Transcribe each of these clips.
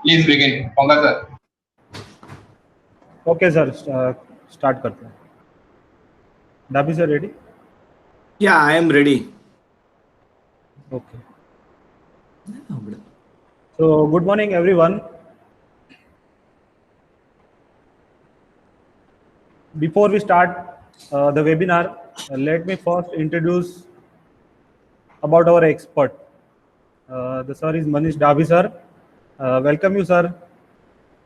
Please begin. Ponga sir. Okay, sir. Start करते हैं. Dabi sir, ready? Yeah, I am ready. Okay. So, good morning, everyone. Before we start the webinar, let me first introduce about our expert. The sir is Manish Dabi sir. Welcome you, sir.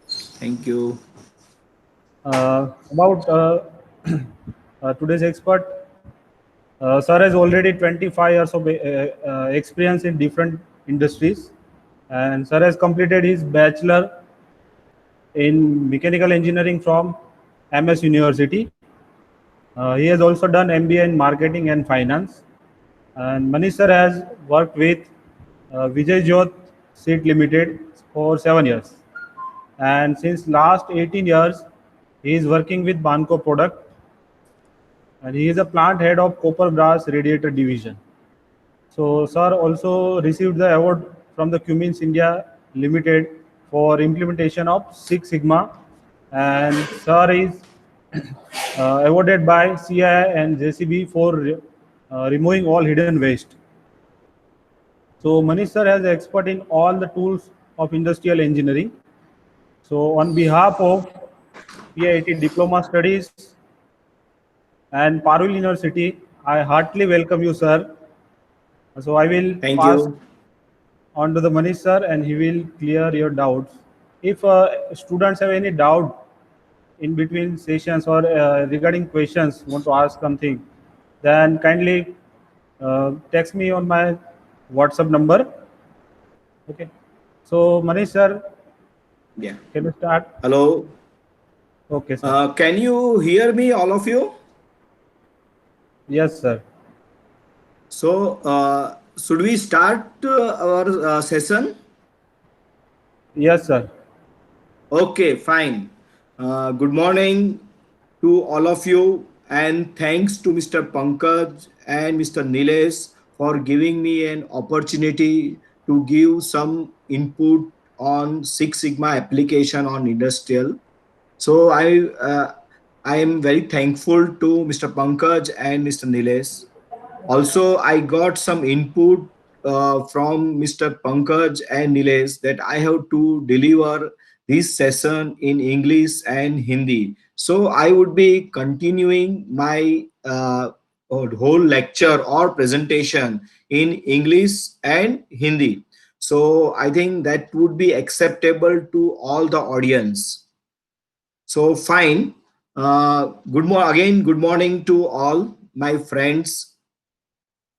Thank you. About today's expert, sir has already 25 years of experience in different industries, and sir has completed his bachelor in mechanical engineering from MS University. He has also done MBA in marketing and finance. And Manish sir has worked with Vijay Jyot Seat Limited for 7 years. And since last 18 years, he is working with Banco Product. And he is a plant head of Copper Brass Radiator Division. So sir also received the award from the Cummins India Limited for implementation of Six Sigma. And sir is awarded by CII and JCB for removing all hidden waste. So Manish sir has expert in all the tools of industrial engineering. So on behalf of PIT Diploma Studies and Parul University, I heartily welcome you, sir. So I will Thank pass you. on to the Manish sir, and he will clear your doubts. If students have any doubt in between sessions or regarding questions, want to ask something, then kindly text me on my WhatsApp number. Okay. So Manish sir, Yeah. can you start? Hello. Okay, sir. Can you hear me, all of you? Yes, sir. So, should we start our session? Yes, sir. Okay, fine. Good morning to all of you, and thanks to Mr. Pankaj and Mr. Nilesh for giving me an opportunity to give some input on Six Sigma application on industrial. So I am very thankful to Mr. Pankaj and Mr. Nilesh. Also, I got some input from Mr. Pankaj and Nilesh that I have to deliver this session in English and Hindi. So I would be continuing my whole lecture or presentation in English and Hindi. So I think that would be acceptable to all the audience. So fine. Good morning to all my friends,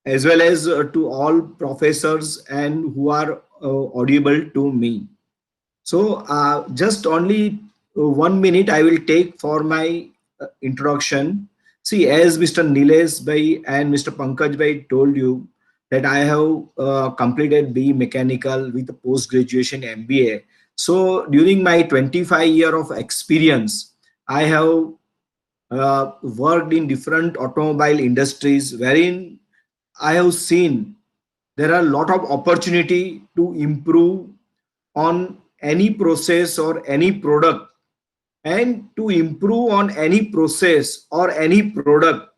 as well as to all professors and who are audible to me. So just only 1 minute I will take for my introduction. See, as Mr. Nilesh Bhai and Mr. Pankaj Bhai told you that I have completed B Mechanical with a post-graduation MBA. So during my 25 year of experience, I have worked in different automobile industries wherein I have seen there are a lot of opportunity to improve on any process or any product, and to improve on any process or any product,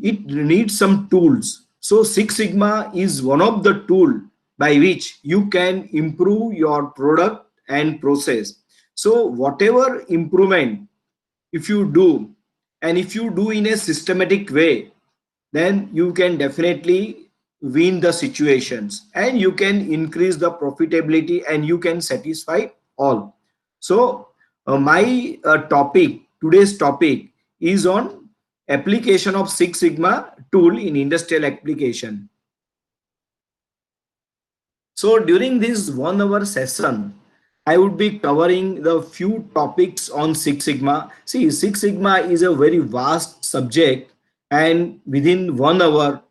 it needs some tools. So Six Sigma is one of the tool by which you can improve your product and process. So whatever improvement if you do, and if you do in a systematic way, then you can definitely win the situations, and you can increase the profitability, and you can satisfy all. So my today's topic is on application of Six Sigma tool in industrial application. So during this 1 hour session, I would be covering the few topics on Six Sigma. See, Six Sigma is a very vast subject, and within 1 hour,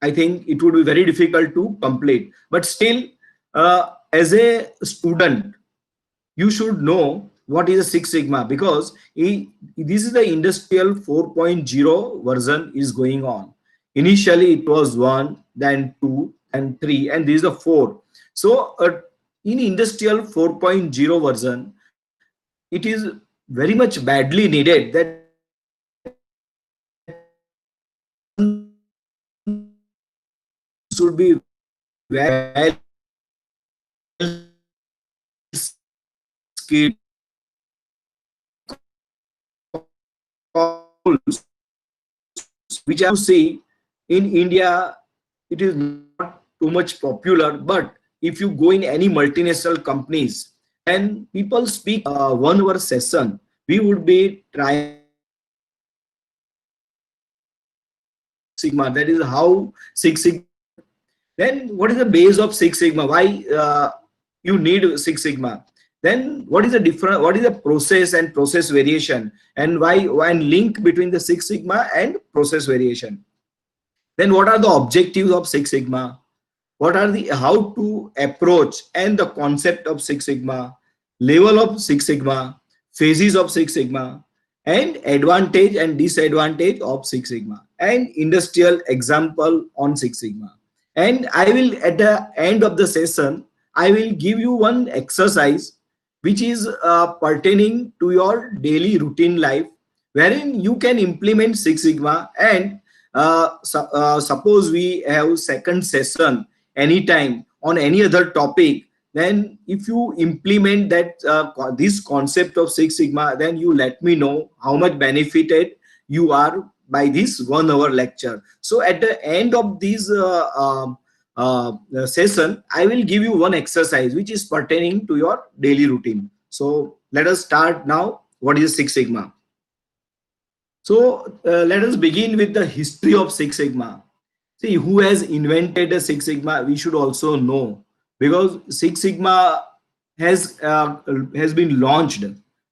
I think it would be very difficult to complete. But still, as a student, you should know what is a Six Sigma, because this is the industrial 4.0 version is going on. Initially, it was 1, then 2, and 3, and this is the 4. So in industrial 4.0 version, it is very much badly needed that should be well skilled which I see in India, it is not too much popular. But if you go in any multinational companies and people speak 1 hour session, we would be trying Sigma. That is how Six Sigma. Then what is the base of Six Sigma? Why you need Six Sigma? Then what is the different? What is the process and process variation? And why one link between the Six Sigma and process variation? Then what are the objectives of Six Sigma? What are the how to approach and the concept of Six Sigma, level of Six Sigma, phases of Six Sigma, and advantage and disadvantage of Six Sigma, and industrial example on Six Sigma. And I will at the end of the session, I will give you one exercise which is pertaining to your daily routine life, wherein you can implement Six Sigma. And suppose we have second session anytime on any other topic, then if you implement that this concept of Six Sigma, then you let me know how much benefited you are by this 1 hour lecture. So at the end of this session, I will give you one exercise which is pertaining to your daily routine. So let us start now. What is Six Sigma? So let us begin with the history of Six Sigma. See, who has invented the Six Sigma? We should also know, because Six Sigma has been launched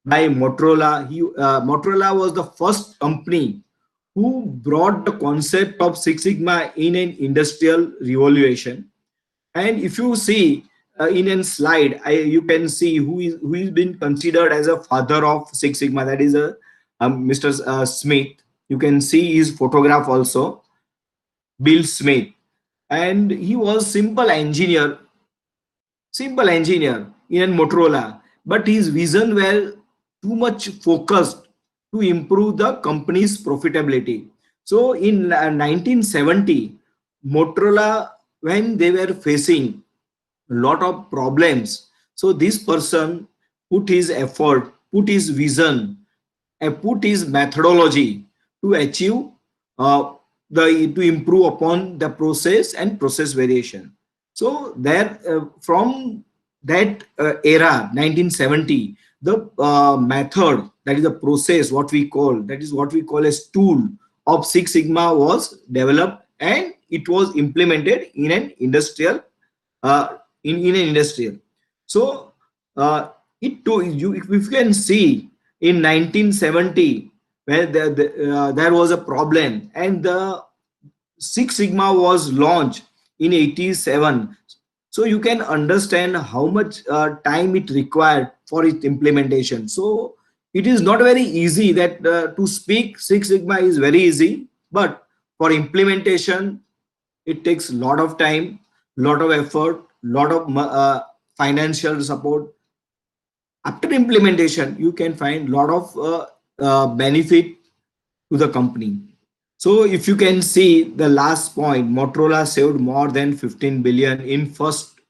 by Motorola. Motorola was the first company who brought the concept of Six Sigma in an industrial revolution. And if you see in a slide, you can see who is been considered as a father of Six Sigma. That is Mr. Smith. You can see his photograph also, Bill Smith. And he was simple engineer in Motorola, but his vision were too much focused to improve the company's profitability. So in 1970, Motorola, when they were facing a lot of problems, so this person put his effort, put his vision, and put his methodology to achieve to improve upon the process and process variation. So there from that era 1970, the method, that is the process, what we call as tool of Six Sigma was developed, and it was implemented in an industrial in an industrial. So it too, if you can see in 1970, where there was a problem, and the Six Sigma was launched in 87. So you can understand how much time it required for its implementation. So it is not very easy that to speak Six Sigma is very easy, but for implementation, it takes a lot of time, lot of effort, lot of financial support. After implementation, you can find a lot of benefit to the company. So if you can see the last point, Motorola saved more than 15 billion in first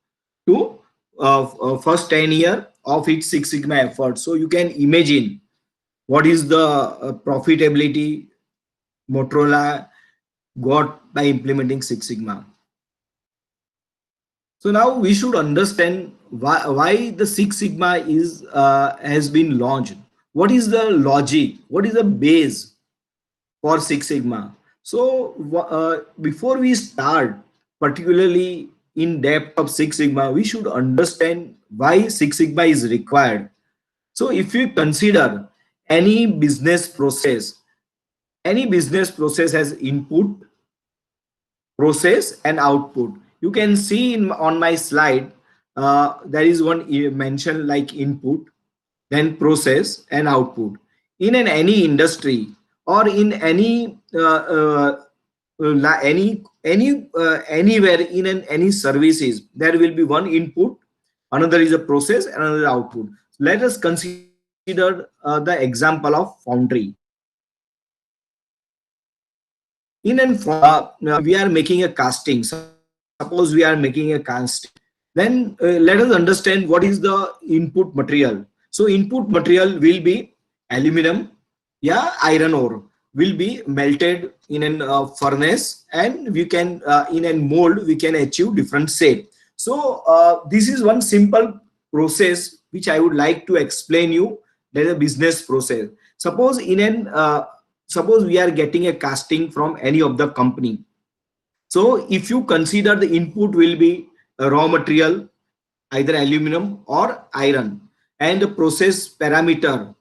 10 year of its Six Sigma effort. So you can imagine what is the profitability Motorola got by implementing Six Sigma. So now we should understand why the Six Sigma has been launched. What is the logic? What is the base for Six Sigma? So before we start particularly in depth of Six Sigma, we should understand why Six Sigma is required. So if you consider any business process has input, process, and output. You can see on my slide, there is one mention like input, then process and output. In any industry or in anywhere in any services, there will be one input Another is a process, another output. Let us consider the example of foundry. In an we are making a casting. Suppose we are making a casting, then let us understand what is the input material. So input material will be aluminum, yeah, iron ore will be melted in an furnace, and we can in a mold we can achieve different shape. So this is one simple process which I would like to explain you. There is a business process. Suppose in an suppose we are getting a casting from any of the company. So if you consider the input will be a raw material, either aluminum or iron, and the process parameter,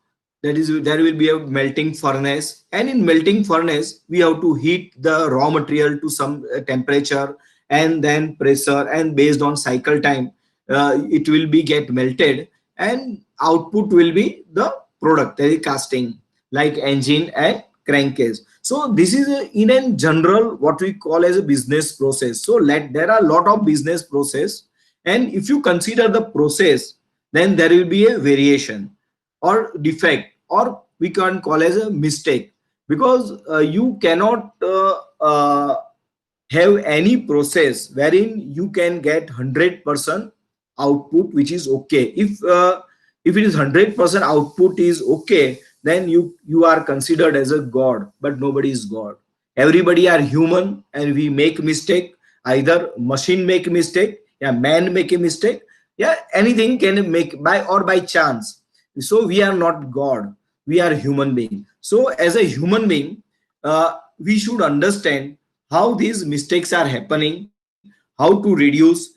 that is there will be a melting furnace, and in melting furnace we have to heat the raw material to some temperature and then pressure, and based on cycle time it will be get melted, and output will be the product, that is casting, like engine and crankcase. So this is in a general what we call as a business process. So there are a lot of business process, and if you consider the process, then there will be a variation or defect, or we can call as a mistake, because you cannot have any process wherein you can get 100% output which is okay. If it is 100% output is okay, then you are considered as a god, but nobody is god. Everybody are human, and we make mistake. Either machine make mistake, yeah, man make a mistake, yeah, anything can make by or by chance. So we are not god, we are human being. So as a human being, we should understand how these mistakes are happening, how to reduce.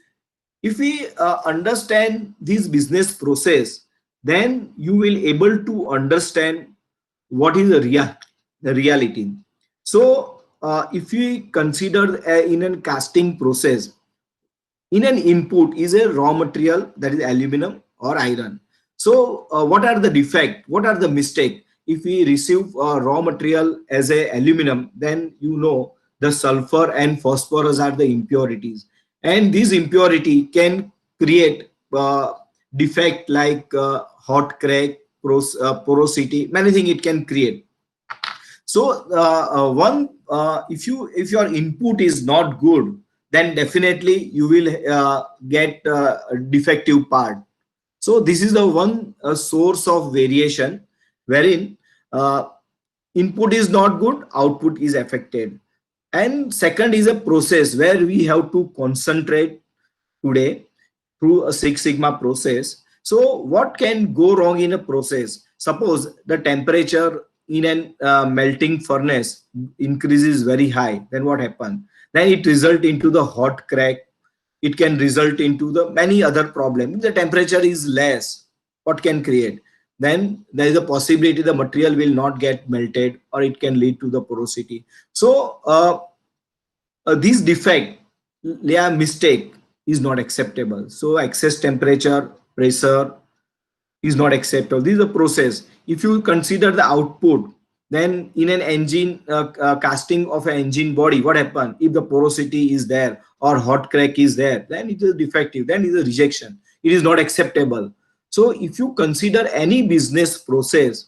If we understand this business process, then you will able to understand what is the reality. So if we consider in a casting process, in an input is a raw material, that is aluminum or iron. So what are the defect, what are the mistake? If we receive raw material as a aluminum, then you know the sulfur and phosphorus are the impurities, and this impurity can create defect like hot crack, porosity, many things it can create. So if your input is not good, then definitely you will get a defective part. So this is the one source of variation, wherein uh, input is not good, output is affected. And second is a process where we have to concentrate today through a Six Sigma process. So what can go wrong in a process? Suppose the temperature in an melting furnace increases very high, then what happens? Then it result into the hot crack. It can result into the many other problems. The temperature is less, what can create? Then there is a possibility the material will not get melted, or it can lead to the porosity. So this defect, yeah, mistake is not acceptable. So excess temperature, pressure is not acceptable. This is a process. If you consider the output, then in an engine casting of an engine body, what happens? If the porosity is there or hot crack is there, then it is defective, then it is a rejection, it is not acceptable. So if you consider any business process,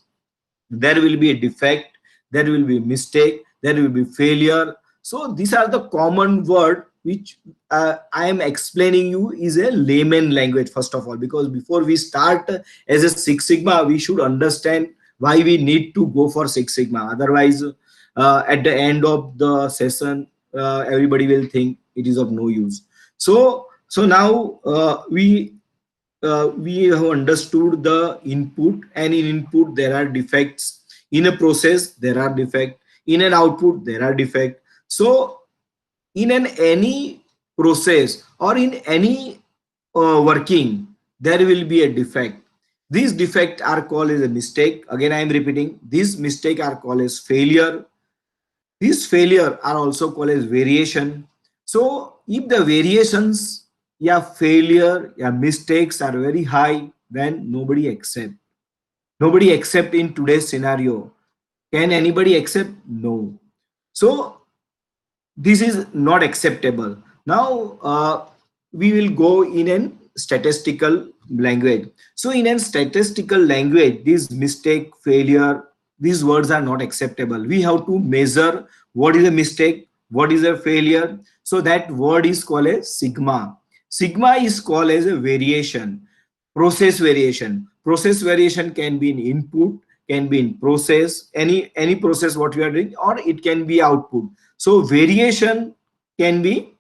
there will be a defect, there will be mistake, there will be failure. So these are the common word which I am explaining you is a layman language, first of all, because before we start as a Six Sigma, we should understand why we need to go for Six Sigma. Otherwise at the end of the session everybody will think it is of no use. So now we have understood the input, and in input there are defects, in a process there are defects, in an output there are defects. So in any process or in any working, there will be a defect. These defects are called as a mistake. Again, I am repeating, these mistakes are called as failure. These failure are also called as variation. So if the variations, yeah, failure, yeah, mistakes are very high, then nobody accept. Nobody accept in today's scenario. Can anybody accept? No. So this is not acceptable. Now we will go in an statistical language. So in a statistical language, these mistake, failure, these words are not acceptable. We have to measure what is a mistake, what is a failure. So that word is called as sigma. Sigma is called as a variation, process variation. Process variation can be in input, can be in process, any process what we are doing, or it can be output. So variation can be,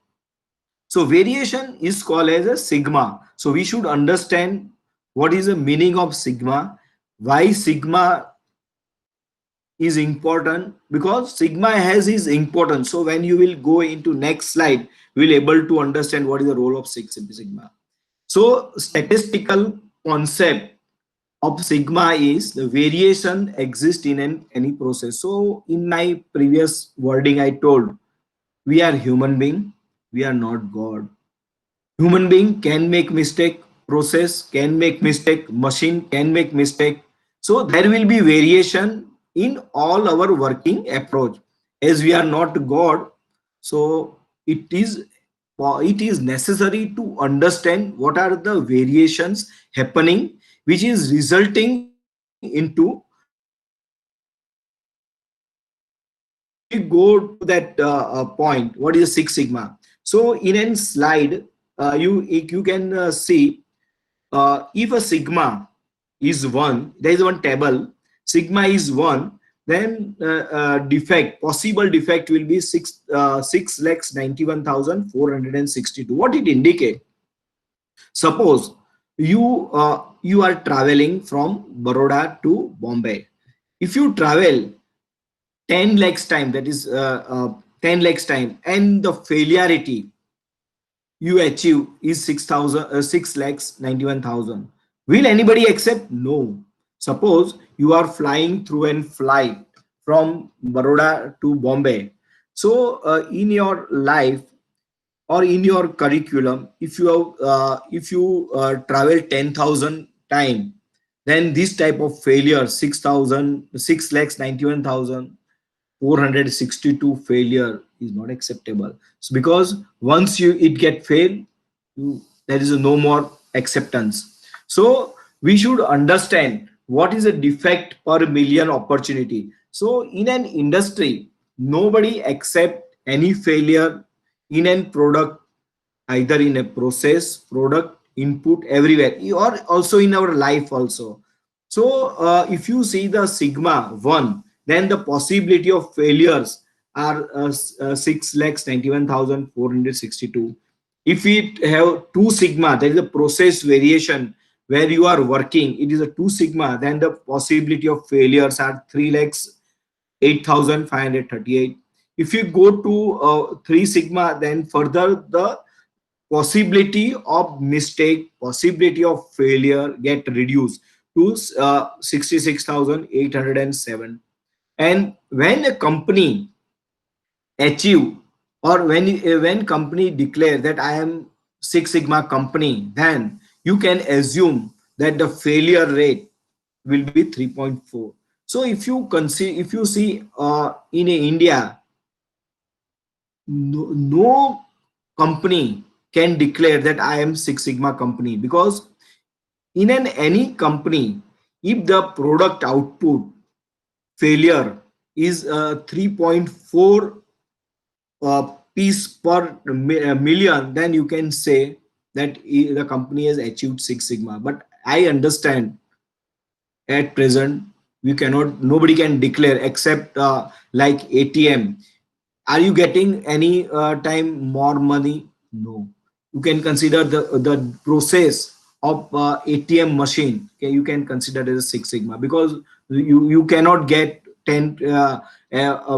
so variation is called as a sigma. So we should understand what is the meaning of sigma, why sigma is important, because sigma has its importance. So when you will go into next slide, we will able to understand what is the role of sigma. So statistical concept of sigma is the variation exists in any process. So in my previous wording, I told we are human being, we are not God. Human being can make mistake, process can make mistake, machine can make mistake. So there will be variation in all our working approach. As we are not God, so it is necessary to understand what are the variations happening, which is resulting into if we go to that point, what is Six Sigma? So in a slide, you can see if a sigma is 1, there is one table, sigma is 1, then defect, possible defect will be 6,91,462. What it indicate? Suppose you are traveling from Baroda to Bombay. If you travel 10 lakhs time, that is 10 lakhs time, and the failurity you achieve is 6 lakhs 91,000. Will anybody accept? No. Suppose you are flying through a flight from Baroda to Bombay. So in your life or in your curriculum, if you travel 10,000 time, then this type of failure 6 lakhs 91,462 failure is not acceptable. So because once it get failed, there is no more acceptance. So we should understand what is a defect per million opportunity. So in an industry, nobody accept any failure in a product, either in a process, product, input, everywhere, or also in our life also. So if you see the sigma 1, then the possibility of failures are 6,91,462. If we have 2 sigma, there is a process variation where you are working, it is a 2 sigma, then the possibility of failures are 3,08,538. If you go to 3 sigma, then further the possibility of mistake, possibility of failure get reduced to 66,807. And when a company achieve, or when company declare that I am Six Sigma company, then you can assume that the failure rate will be 3.4. So if you consider, if you see in India, no company can declare that I am Six Sigma company, because in any company, if the product output failure is 3.4 piece per million, then you can say that the company has achieved Six Sigma. But I understand at present we cannot, nobody can declare except like ATM. Are you getting any time more money? No. You can consider the process of ATM machine. Okay, you can consider it as a Six Sigma, because you cannot get 10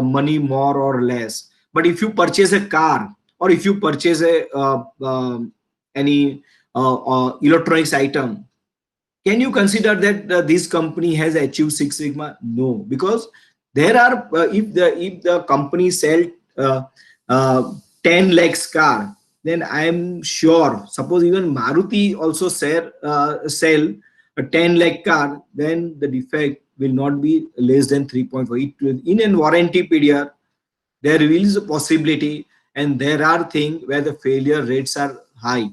money more or less. But if you purchase a car, or if you purchase a any electronics item, can you consider that this company has achieved Six Sigma? No, because there are if the company sell uh, uh, 10 lakhs car, then I am sure, suppose even Maruti also sell a 10 lakh car, then the defect will not be less than 3.4. In a warranty period, there is a possibility, and there are things where the failure rates are high.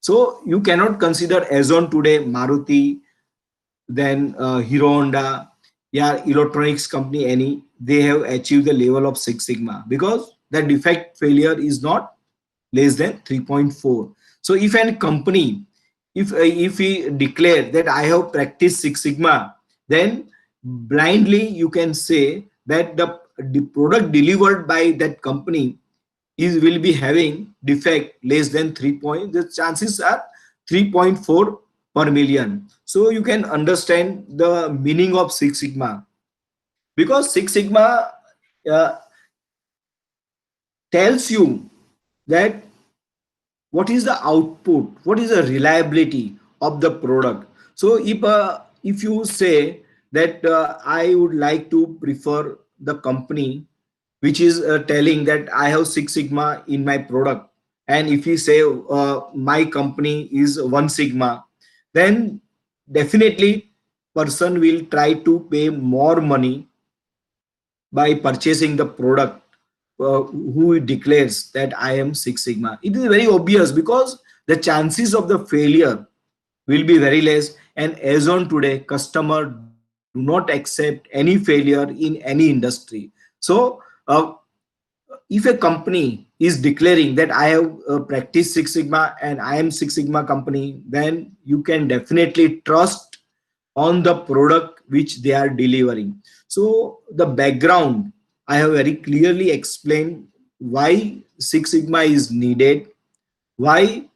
So you cannot consider as on today Maruti, then Hero Honda, yeah, electronics company, any, they have achieved the level of Six Sigma because the defect failure is not less than 3.4. So if a company, if we declare that I have practiced Six Sigma, then blindly you can say that the product delivered by that company is will be having defect less than 3 point, the chances are 3.4 per million. So you can understand the meaning of Six Sigma, because Six Sigma uh, tells you that what is the output, what is the reliability of the product. So if you say that I would like to prefer the company which is telling that I have Six Sigma in my product, and if you say my company is One Sigma, then definitely person will try to pay more money by purchasing the product who declares that I am Six Sigma. It is very obvious because the chances of the failure will be very less. And as on today, customer do not accept any failure in any industry. So if a company is declaring that I have practiced Six Sigma and I am Six Sigma company, then you can definitely trust on the product which they are delivering. So the background, I have very clearly explained why Six Sigma is needed, why,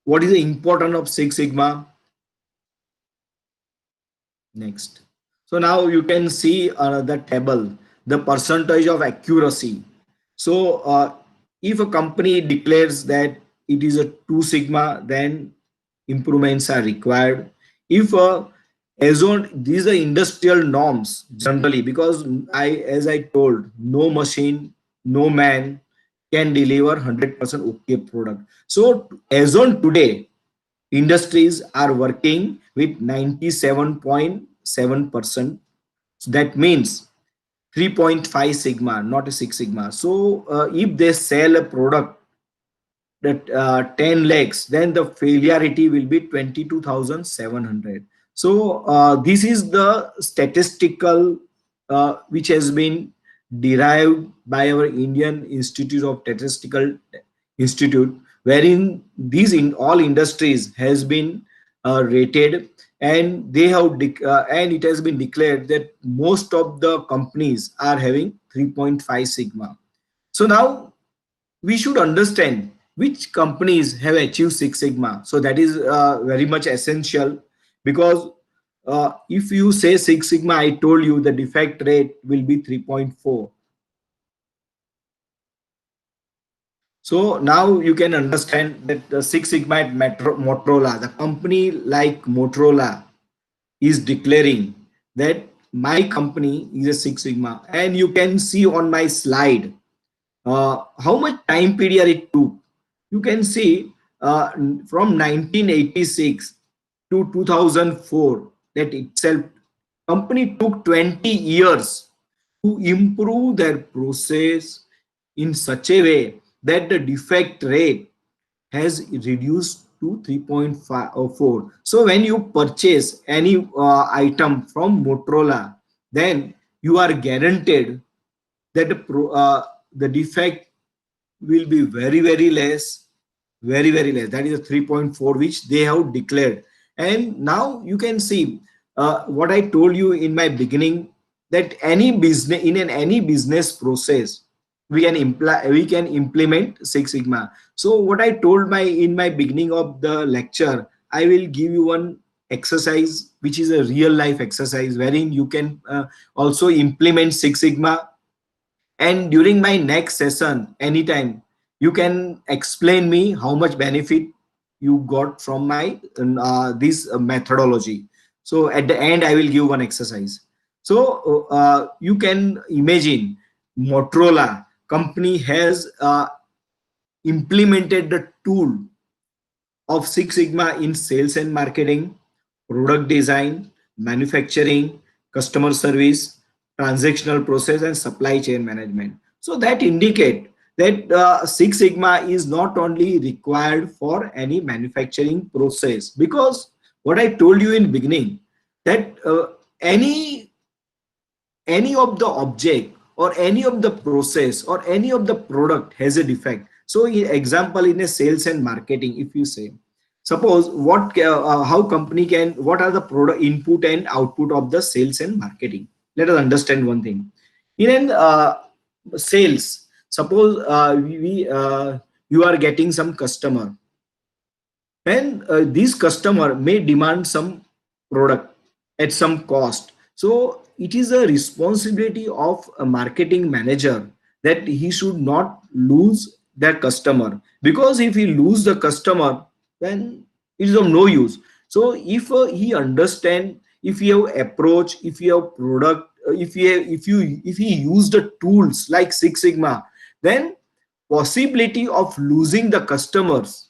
what is the importance of Six Sigma. Next. So now you can see the table, the percentage of accuracy. So if a company declares that it is a 2 sigma, then improvements are required. If as on these are industrial norms generally, because as I told, no machine, no man can deliver 100% okay product. So as on today, industries are working with 97.7%. So that means 3.5 sigma, not a 6 sigma. So if they sell a product that 10 lakhs, then the failurity will be 22,700. So this is the statistical which has been derived by our Indian Institute of Statistical Institute, wherein these in all industries has been rated, and they have and it has been declared that most of the companies are having 3.5 sigma. So now we should understand which companies have achieved Six Sigma. So that is very much essential, because if you say Six Sigma, I told you the defect rate will be 3.4. So now you can understand that the Six Sigma at Motorola, the company like Motorola is declaring that my company is a Six Sigma. And you can see on my slide how much time period it took. You can see from 1986 to 2004, that itself company took 20 years to improve their process in such a way that the defect rate has reduced to 3.4. So when you purchase any item from Motorola, then you are guaranteed that the defect will be very less, very less. That is a 3.4 which they have declared. And now you can see what I told you in my beginning, that any business, in any business process, we can implement Six Sigma. So what I told in my beginning of the lecture, I will give you one exercise which is a real life exercise wherein you can also implement Six Sigma. And during my next session, anytime, you can explain me how much benefit you got from my this methodology. So at the end, I will give one exercise. So you can imagine Motorola company has implemented the tool of Six Sigma in sales and marketing, product design, manufacturing, customer service, transactional process, and supply chain management. So that indicate that Six Sigma is not only required for any manufacturing process, because what I told you in beginning, that any of the object or any of the process or any of the product has a defect. So example, in a sales and marketing, if you say, suppose how company can, what are the product input and output of the sales and marketing. Let us understand one thing. In an sales, suppose you are getting some customer, and this customer may demand some product at some cost. So it is a responsibility of a marketing manager that he should not lose that customer, because if he lose the customer, then it is of no use. So if he understand, if you have approach, if you have product, if he use the tools like Six Sigma, then possibility of losing the customers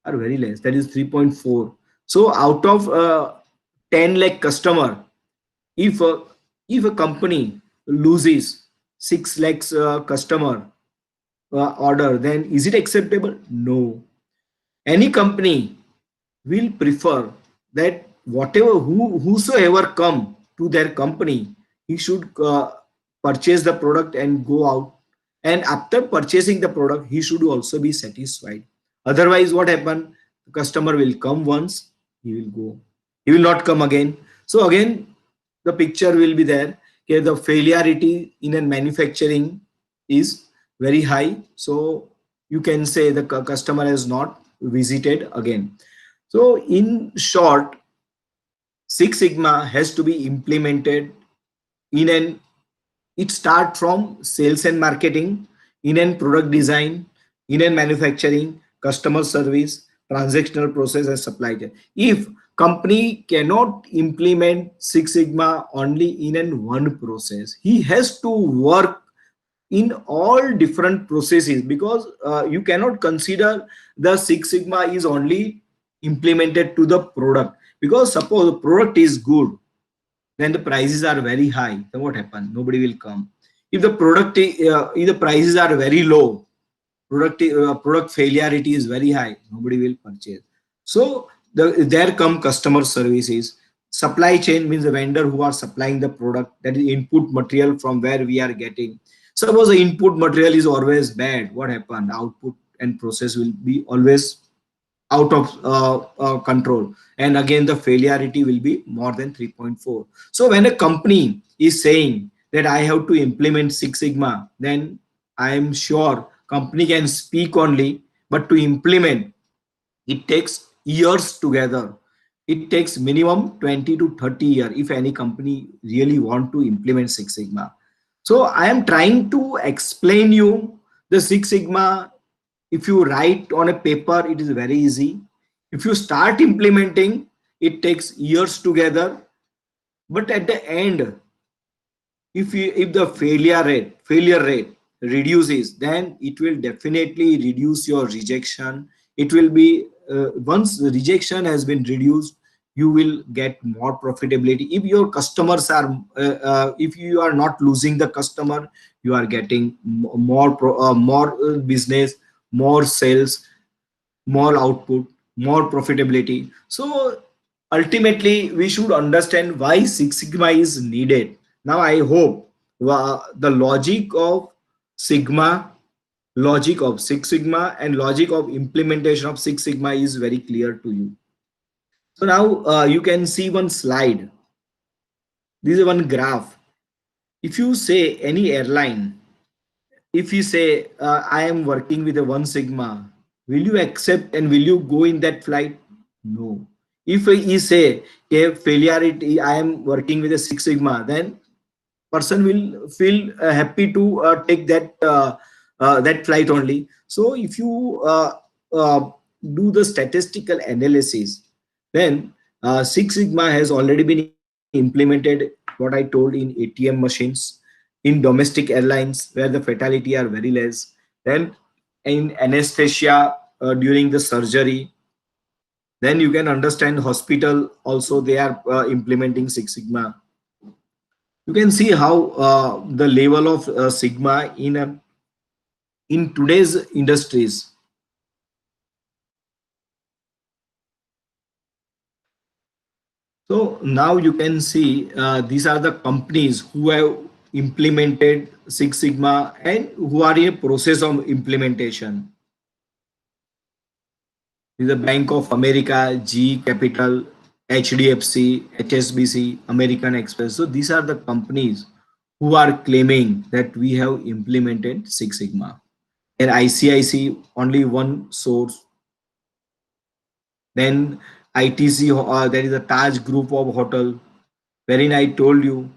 are very less, that is 3.4. So out of 10 lakh customer, if a company loses 6 lakhs customer order, then is it acceptable? No. Any company will prefer that whosoever come to their company, he should purchase the product and go out, and after purchasing the product he should also be satisfied. Otherwise what happen, the customer will come once, he will go, he will not come again. So again the picture will be there. Okay, the failurity in a manufacturing is very high, so you can say the customer has not visited again. So in short, Six Sigma has to be implemented in an, it start from sales and marketing, in an product design, in an manufacturing, customer service, transactional process and supply chain. If company cannot implement Six Sigma only in an one process, he has to work in all different processes, because you cannot consider the Six Sigma is only implemented to the product. Because suppose the product is good, then the prices are very high, then what happen, nobody will come. If the if the prices are very low, product failurity is very high, nobody will purchase. So there come customer services. Supply chain means the vendor who are supplying the product, that is input material from where we are getting. Suppose the input material is always bad, what happened, output and process will be always out of control, and again the failurity will be more than 3.4. So when a company is saying that I have to implement Six Sigma, then I am sure company can speak only, but to implement it takes years together. It takes minimum 20 to 30 years if any company really want to implement Six Sigma. So I am trying to explain you the Six Sigma. If you write on a paper, it is very easy. If you start implementing, it takes years together. But at the end, if the failure rate reduces, then it will definitely reduce your rejection. It will be once the rejection has been reduced, you will get more profitability. If your customers are if you are not losing the customer, you are getting more business, more sales, more output, more profitability. So ultimately we should understand why Six Sigma is needed. Now I hope the sigma logic of Six Sigma and logic of implementation of Six Sigma is very clear to you. So now you can see one slide. This is one graph. If you say any airline, if you say I am working with a One Sigma, will you accept and will you go in that flight? No. If he say okay, failure, I am working with a Six Sigma, then person will feel happy to take that flight only. So if you do the statistical analysis, then Six Sigma has already been implemented, what I told, in ATM machines, in domestic airlines where the fatality are very less, then in anesthesia during the surgery. Then you can understand hospital also they are implementing Six Sigma. You can see how the level of Sigma in a in today's industries. So now you can see these are the companies who have implemented Six Sigma and who are in a process of implementation. This is the Bank of America, GE Capital, HDFC, HSBC, American Express. So these are the companies who are claiming that we have implemented Six Sigma. And ICIC, only one source. Then ITC, that is a Taj Group of Hotel, wherein I told you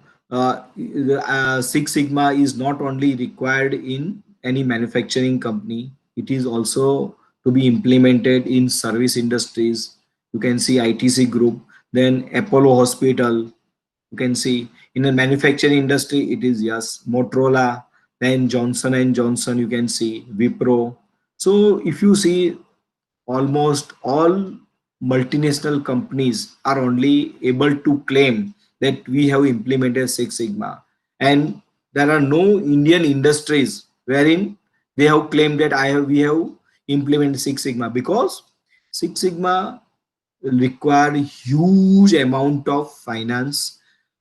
Six Sigma is not only required in any manufacturing company, it is also to be implemented in service industries. You can see ITC Group, then Apollo Hospital. You can see in the manufacturing industry, it is yes, Motorola, then Johnson and Johnson. You can see Wipro. So if you see, almost all multinational companies are only able to claim that we have implemented Six Sigma, and there are no Indian industries wherein they have claimed that we have implemented Six Sigma, because Six Sigma will require huge amount of finance,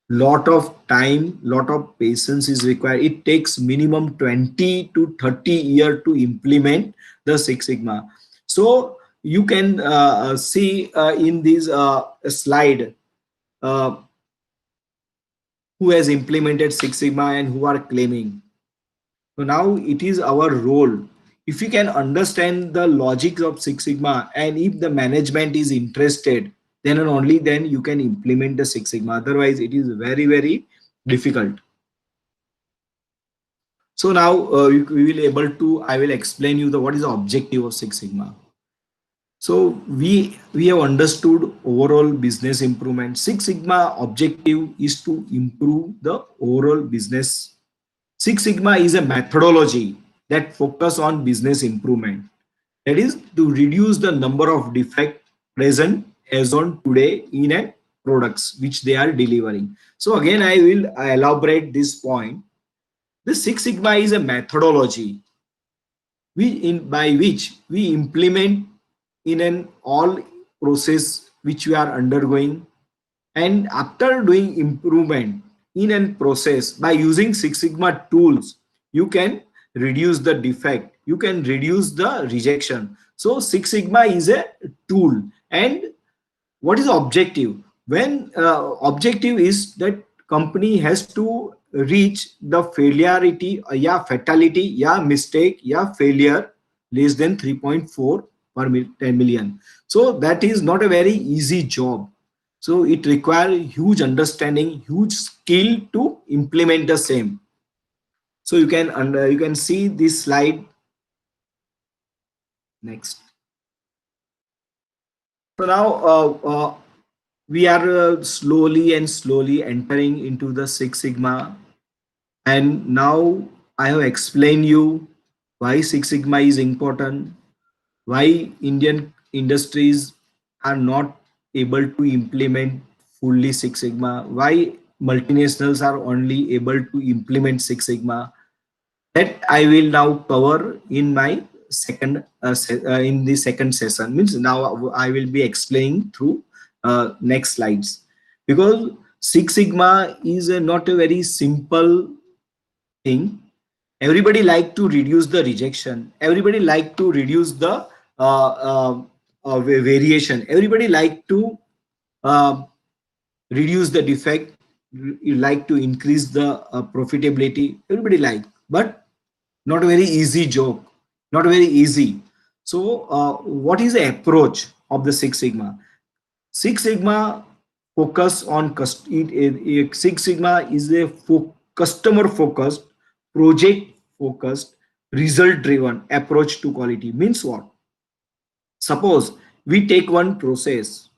lot of time, lot of patience is required. It takes minimum 20 to 30 years to implement the Six Sigma. So you can see in this slide uh, who has implemented Six Sigma and who are claiming. So now it is our role. If you can understand the logic of Six Sigma, and if the management is interested, then and only then you can implement the Six Sigma. Otherwise, it is very, very difficult. So now we will able to, I will explain you the what is the objective of Six Sigma. So we have understood overall business improvement. Six Sigma objective is to improve the overall business. Six Sigma is a methodology that focus on business improvement. That is to reduce the number of defects present as on today in a products which they are delivering. So again, I will elaborate this point. The Six Sigma is a methodology by which we implement in an all process which we are undergoing, and after doing improvement in a process by using Six Sigma tools, you can reduce the defect, you can reduce the rejection. So Six Sigma is a tool. And what is the objective? When objective is that company has to reach the failurity fatality mistake failure less than 3.4 per 10 million. So that is not a very easy job. So it requires huge understanding, huge skill to implement the same. So you can see this slide next. So now we are slowly and slowly entering into the Six Sigma, and now I have explained you why Six Sigma is important, why Indian industries are not able to implement fully Six Sigma, why multinationals are only able to implement Six Sigma. That I will now cover in my second in the second session. Means now I will be explaining through next slides, because Six Sigma is not a very simple thing. Everybody like to reduce the rejection, everybody like to reduce the variation, everybody like to uh, reduce the defect, you like to increase the profitability, everybody like, but not a very easy job, not very easy. So what is the approach of the Six Sigma? Six Sigma focus on Six Sigma is a customer focused, project focused, result driven approach to quality. Means what? Suppose we take one process.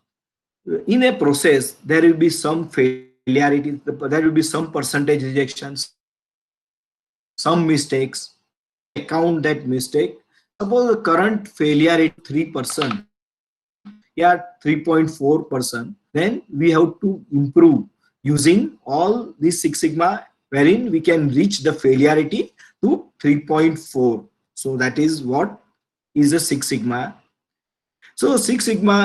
In a process, there will be some failure, there will be some percentage rejections, some mistakes. Account that mistake. Suppose the current failure rate 3%, 3.4%, then we have to improve using all this Six Sigma, wherein we can reach the failure rate to 3.4. So that is what is the Six Sigma. So Six Sigma,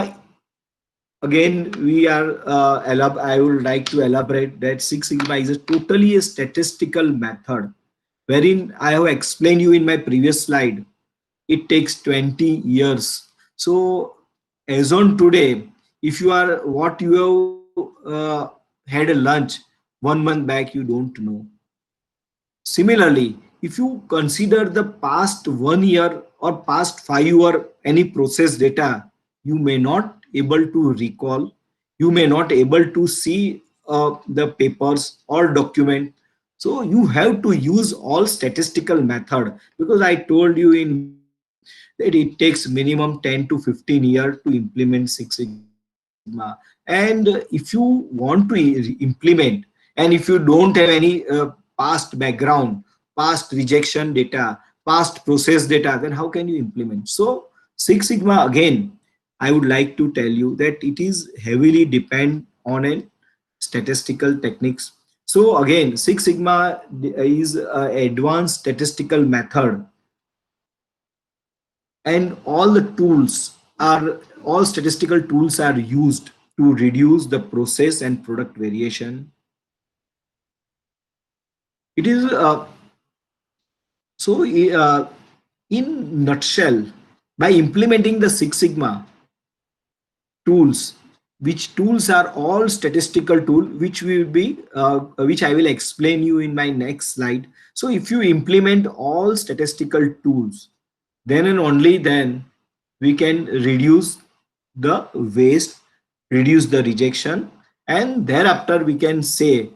again, we are I would like to elaborate that Six Sigma is a totally a statistical method, wherein I have explained you in my previous slide. It takes 20 years. So as on today, if you are what you have had a lunch 1 month back, you don't know. Similarly, if you consider the past 1 year or past 5 year any process data, you may not able to recall, you may not able to see the papers or document. So you have to use all statistical method, because I told you in my slide that it takes minimum 10 to 15 years to implement Six Sigma. And if you want to implement, and if you don't have any past background, past rejection data, past process data, then how can you implement? So Six Sigma, again, I would like to tell you that it is heavily depend on a statistical techniques. So again, Six Sigma is an advanced statistical method, and all statistical tools are used to reduce the process and product variation. It is so in nutshell, by implementing the Six Sigma tools, which tools are all statistical tool, which I will explain you in my next slide. So if you implement all statistical tools, then and only then we can reduce the waste, reduce the rejection, and thereafter we can say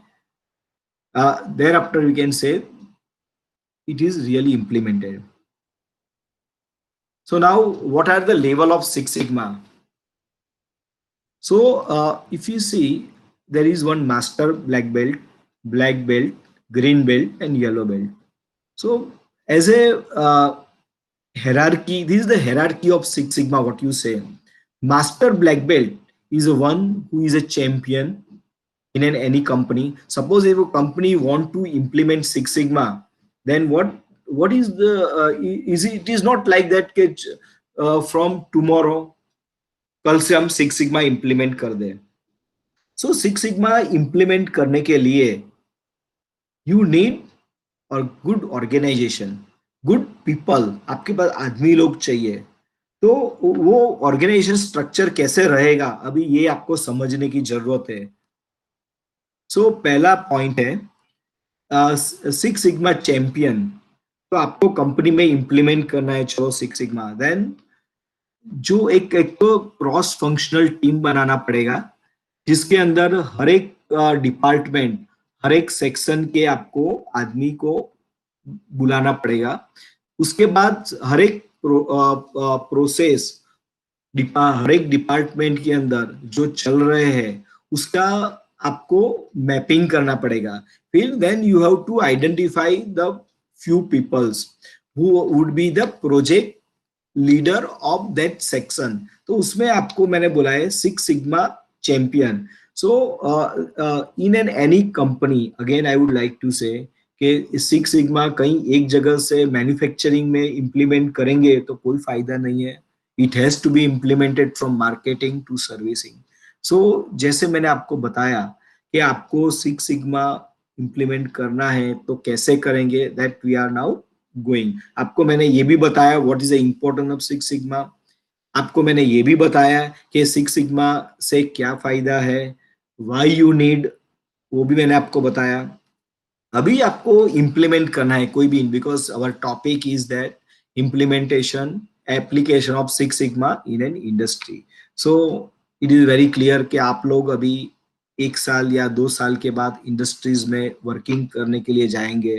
it is really implemented. So now, what are the level of Six Sigma? So if you see, there is one master black belt, green belt, and yellow belt. So as a hierarchy, this is the hierarchy of Six Sigma. What you say, master black belt is a one who is a champion in any company. Suppose if a company want to implement Six Sigma, then what is the is it is not like that कि from tomorrow कल से हम six sigma implement कर दें. सो Six sigma implement करने के लिए you need और गुड ऑर्गेनाइजेशन, गुड पीपल, आपके पास आदमी लोग चाहिए. तो वो ऑर्गेनाइजेशन स्ट्रक्चर कैसे रहेगा, अभी ये आपको समझने की जरूरत है. सो पहला पॉइंट है सिक्स सिग्मा चैंपियन. तो आपको कंपनी में इंप्लीमेंट करना है चलो सिक्स सिग्मा, देन जो एक तो क्रॉस फंक्शनल टीम बनाना पड़ेगा, जिसके अंदर हर एक डिपार्टमेंट, हर एक सेक्शन के आपको आदमी को बुलाना पड़ेगा. उसके बाद हर एक प्रोसेस हर एक डिपार्टमेंट के अंदर जो चल रहे हैं उसका आपको मैपिंग करना पड़ेगा. फिर then you have to identify the few peoples who would be the project leader of that section. तो उसमें आपको मैंने बोला है Six sigma champion. So in an any company, again I would like to say कि Six sigma कहीं एक जगह से मैन्युफैक्चरिंग में इंप्लीमेंट करेंगे तो कोई फायदा नहीं है. It has to be implemented from marketing to servicing. So जैसे मैंने आपको बताया कि आपको सिक्स सिग्मा इंप्लीमेंट करना है तो कैसे करेंगे, that we are now going. आपको मैंने ये भी बताया what is the importance of Six Sigma. आपको मैंने ये भी बताया कि सिक्स सिग्मा से क्या फायदा है, व्हाई यू नीड, वो भी मैंने आपको बताया. अभी आपको इंप्लीमेंट करना है कोई भी, because our topic is that implementation application of Six Sigma in an industry. So it is very clear कि आप लोग अभी 1 साल या 2 साल के बाद इंडस्ट्रीज में वर्किंग करने के लिए जाएंगे.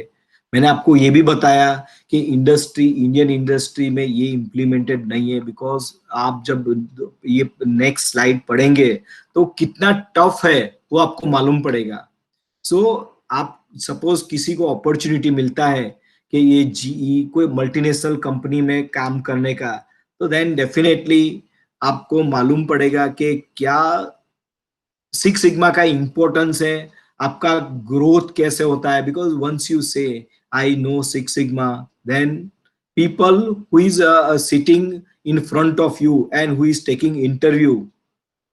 मैंने आपको ये भी बताया कि इंडियन इंडस्ट्री में ये इम्प्लीमेंटेड नहीं है, बिकॉज आप जब ये नेक्स्ट स्लाइड पढ़ेंगे तो कितना टफ है वो आपको मालूम पड़ेगा. सो आप सपोज किसी को अपॉर्चुनिटी मिलता है कि ये जीई कोई मल्टीनेशनल कंपनी में काम करने का, तो देन डेफिनेटली आपको मालूम पड़ेगा कि क्या सिक्स सिग्मा का इंपॉर्टेंस है, आपका ग्रोथ कैसे होता है. Because once you say I know Six Sigma, then people who is sitting in front of you and who is taking interview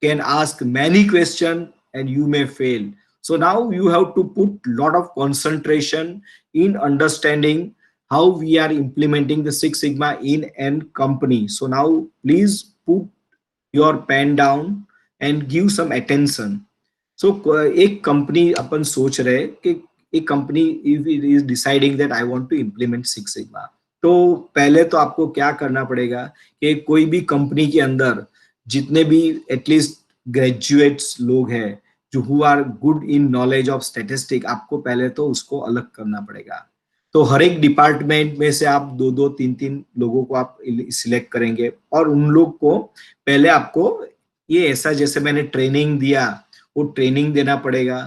can ask many questions and you may fail. So now you have to put lot of concentration in understanding how we are implementing the Six Sigma in an company. So now please put your pen down and give some attention. So एक company अपन सोच रहे कि एक company is deciding that I want to implement Six Sigma, तो पहले तो आपको क्या करना पड़ेगा कि कोई भी कंपनी के अंदर जितने भी एटलीस्ट ग्रेजुएट्स लोग हैं जो who are good in knowledge of statistic, आपको पहले तो उसको अलग करना पड़ेगा। तो हर एक डिपार्टमेंट में से आप दो दो तीन तीन लोगों को आप सिलेक्ट करेंगे और उन लोग को पहले आपको ये ऐसा जैसे मैंने ट्रेनिंग दिया वो ट्रेनिंग देना पड़ेगा।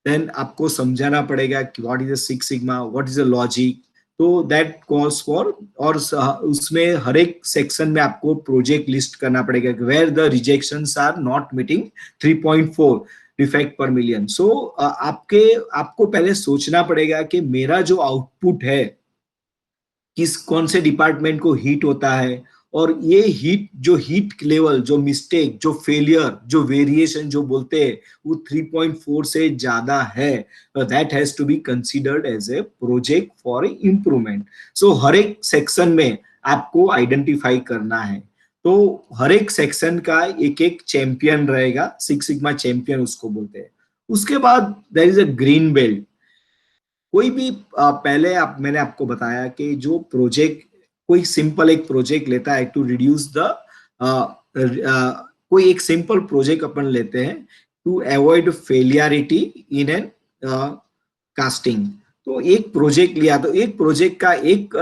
देन आपको समझाना पड़ेगा कि what is the Six sigma, what is the logic. तो दैट कॉल्स फॉर, और उसमें हर एक सेक्शन में आपको प्रोजेक्ट लिस्ट करना पड़ेगा where the rejections are not meeting 3.4 defect per million. So आपको पहले सोचना पड़ेगा कि मेरा जो आउटपुट है किस कौन से डिपार्टमेंट को हिट होता है, और ये हीट लेवल, जो मिस्टेक, जो फेलियर, जो वेरिएशन जो बोलते हैं वो 3.4 से ज्यादा है, that has to be considered as a project for improvement. So हर एक सेक्शन में आपको आइडेंटिफाई करना है। तो हर एक सेक्शन का एक एक चैंपियन रहेगा, सिक्स सिग्मा चैंपियन उसको बोलते हैं। उसके बाद there is a green belt. कोई भी पहले मैंने आपको बताया कि जो प्रोजेक्ट, कोई सिंपल एक प्रोजेक्ट लेता है टू रिड्यूस द, कोई एक सिंपल प्रोजेक्ट अपन लेते हैं to avoid failurity in an casting. तो एक प्रोजेक्ट लिया तो एक प्रोजेक्ट का एक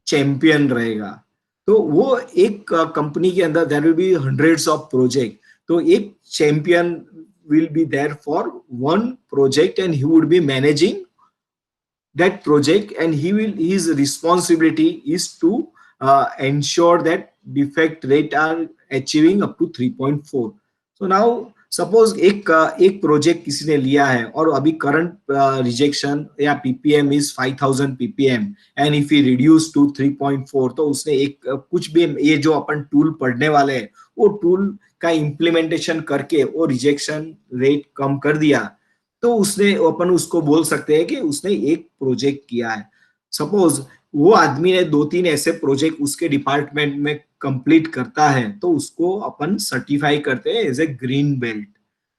चैंपियन रहेगा। तो वो एक कंपनी के अंदर there will be hundreds of project, तो एक champion will be there for one project and he would be managing that project, and his responsibility is to ensure that defect rate are achieving up to 3.4. so now suppose एक project किसी ने लिया है और अभी current rejection या PPM is 5000 PPM and if he reduce to 3.4, तो उसने एक कुछ भी ये जो अपन टूल पढ़ने वाले हैं वो टूल का इम्प्लीमेंटेशन करके वो रिजेक्शन रेट कम कर दिया, तो उसने अपन उसको बोल सकते हैं कि उसने एक प्रोजेक्ट किया है। सपोज वो आदमी ने दो तीन ऐसे प्रोजेक्ट उसके डिपार्टमेंट में कंप्लीट करता है तो उसको अपन सर्टिफाई करते हैं एज ए ग्रीन बेल्ट।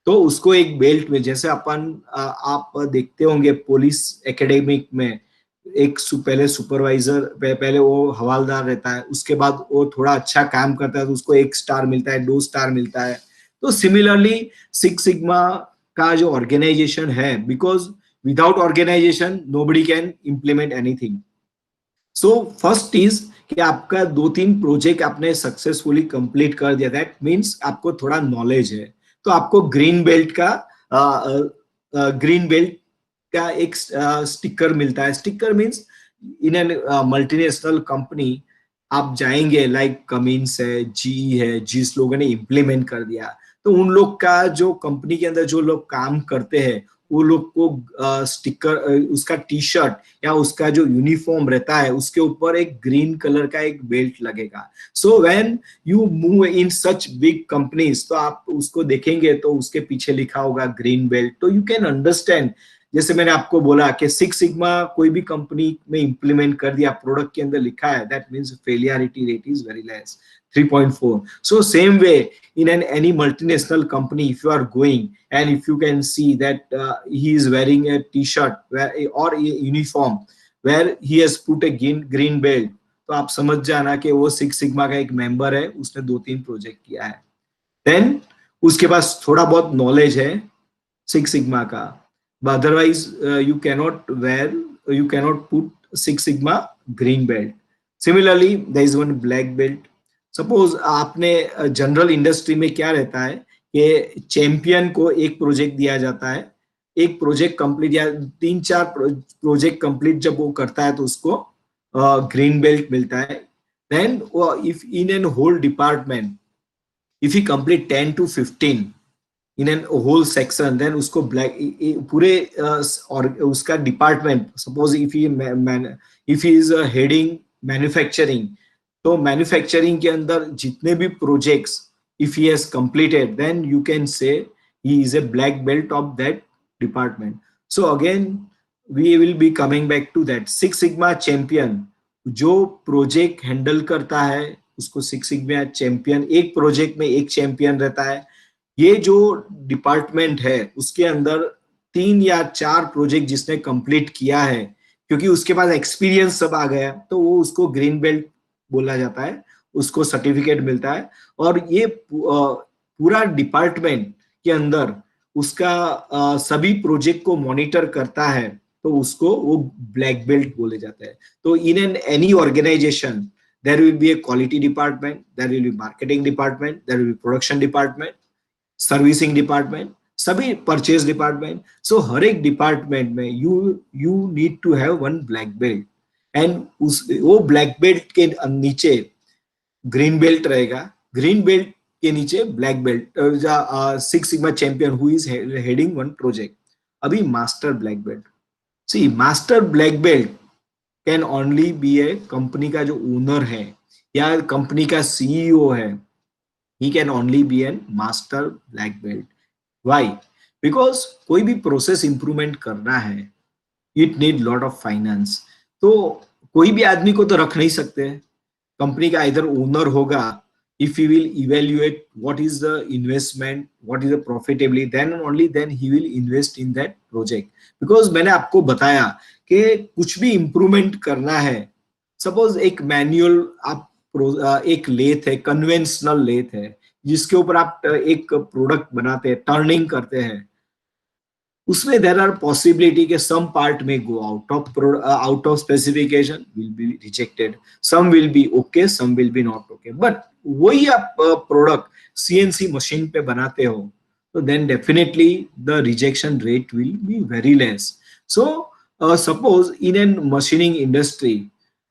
तो उसको एक बेल्ट में, जैसे अपन आप देखते होंगे पुलिस एकेडमिक में एक पहले सुपरवाइजर, पहले वो हवालदार रहता है, उसके बाद वो थोड़ा अच्छा काम करता है तो उसको 1 स्टार मिलता है, 2 स्टार मिलता है। तो सिमिलरली सिक्स सिग्मा का जो ऑर्गेनाइजेशन है, because without organisation nobody can implement anything. So first is कि आपका 2-3 प्रोजेक्ट आपने सक्सेसफुली कंप्लीट कर दिया, दैट मीन्स आपको थोड़ा नॉलेज है, तो आपको ग्रीन बेल्ट का एक स्टिकर मिलता है। Sticker means in an multinational company आप जाएंगे, लाइक कमिंस है, जी है, जिस लोगों ने इम्प्लीमेंट कर दिया, तो उन लोग का जो कंपनी के अंदर जो लोग काम करते हैं वो लोग को स्टिकर, उसका टी शर्ट या उसका जो यूनिफॉर्म रहता है उसके ऊपर एक ग्रीन कलर का एक बेल्ट लगेगा। So when you move in such big companies, तो आप उसको देखेंगे तो उसके पीछे लिखा होगा ग्रीन बेल्ट, तो यू कैन अंडरस्टैंड। जैसे मैंने आपको बोला कि सिक्स सिग्मा कोई भी कंपनी में इंप्लीमेंट कर दिया, प्रोडक्ट के अंदर लिखा है, that means failurity rate is very less, 3.4. So same way in any multinational company, if you are going and if you can see that he is wearing a t-shirt or a uniform where he has put a green belt, तो आप समझ जाना कि वो six sigma का एक member है, उसने 2-3 प्रोजेक्ट किया है। देन उसके पास थोड़ा बहुत नॉलेज है सिक्स सिग्मा का, otherwise you cannot put six sigma green belt. Similarly there is one black belt। Suppose आपने जनरल इंडस्ट्री में क्या रहता है कि चैंपियन को एक प्रोजेक्ट दिया जाता है, एक प्रोजेक्ट कंप्लीट या 3-4 प्रोजेक्ट कंप्लीट जब वो करता है तो उसको ग्रीन बेल्ट मिलता है। Then if in an whole department if you complete 10 to 15 in an whole section, then उसको ब्लैक पूरे और उसका department, suppose if he is heading manufacturing, तो मैन्युफैक्चरिंग के अंदर जितने भी projects if he has completed then you can say he is a black belt of that department. So again we will be coming back to that Six sigma champion. जो project handle करता है उसको six sigma champion, एक project में एक champion रहता है. ये जो डिपार्टमेंट है उसके अंदर 3 या 4 प्रोजेक्ट जिसने कंप्लीट किया है, क्योंकि उसके पास एक्सपीरियंस सब आ गया, तो वो उसको ग्रीन बेल्ट बोला जाता है, उसको सर्टिफिकेट मिलता है. और ये पूरा डिपार्टमेंट के अंदर उसका सभी प्रोजेक्ट को मॉनिटर करता है, तो उसको वो ब्लैक बेल्ट बोले जाता है. तो in an any organisation there will be a quality department, there will be marketing department, there will be production department, servicing department, सभी परचेज डिपार्टमेंट. सो हर एक डिपार्टमेंट में you need to have one black belt. And उस वो black belt के नीचे green belt रहेगा, green belt के नीचे black belt, six sigma champion who is heading one project. अभी master black belt, see master black belt can only be a company का जो ओनर है या कंपनी का सीईओ है, he can only be an master black belt. Why? Because कोई भी process improvement करना है, it need lot of finance. तो कोई भी आदमी को तो रख नहीं सकते. कंपनी का इधर ओनर होगा, if he will evaluate what is the investment, what is the profitability, then and only then he will invest in that project. Because मैंने आपको बताया कि कुछ भी इंप्रूवमेंट करना है, सपोज एक मैनुअल आप एक लेथ है, कन्वेंशनल लेथ है जिसके ऊपर आप एक प्रोडक्ट बनाते हैं, टर्निंग करते हैं, उसमें देयर आर पॉसिबिलिटी के सम पार्ट में go out of specification, will be rejected, some will be okay, some will be not okay. But वही आप प्रोडक्ट सीएनसी मशीन पे बनाते हो, तो then definitely the rejection rate will be very less. So suppose in an machining industry,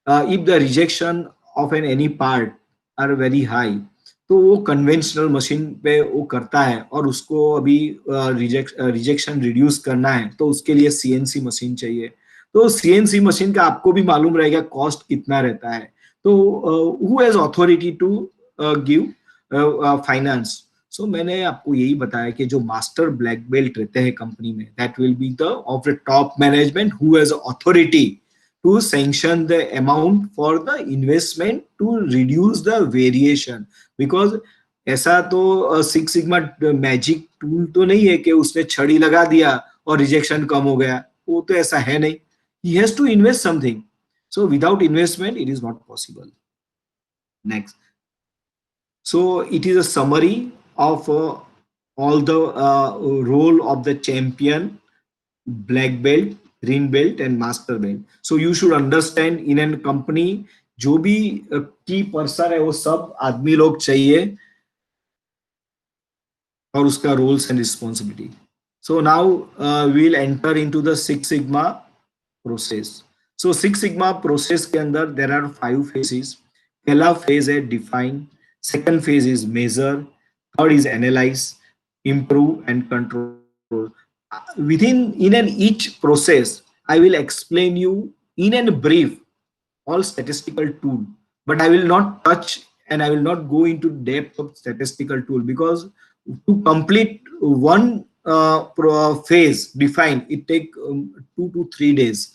if the rejection of any part are very high, तो वो conventional machine पे वो करता है, और उसको अभी रिजेक्शन रिड्यूस करना है तो उसके लिए सीएनसी मशीन चाहिए. तो सीएनसी मशीन का आपको भी मालूम रहेगा कॉस्ट कितना रहता है. तो who has authority to give finance. So मैंने आपको यही बताया कि जो मास्टर ब्लैक बेल्ट रहते हैं कंपनी में, that will be the of the top management who has authority to sanction the amount for the investment to reduce the variation. Because ऐसा तो सिक्स सिग्मा मैजिक टूल तो नहीं है कि उसने छड़ी लगा दिया और रिजेक्शन कम हो गया, वो तो ऐसा है नहीं. He has to invest something. So without investment it is not possible. Next. So it is a summary of all the role of the champion, black belt, green belt and master belt. So you should understand in an company जो भी की person है वो सब आदमी लोग चाहिए और उसका roles and responsibility. So now we will enter into the Six Sigma process. So Six Sigma process के अंदर देयर आर 5 फेजेस. पहला फेज है define, second phase is measure, third is analyse, improve and control. In each process I will explain you in a brief all statistical tool, but I will not touch and I will not go into depth of statistical tool, because to complete one phase define it take 2 to 3 days.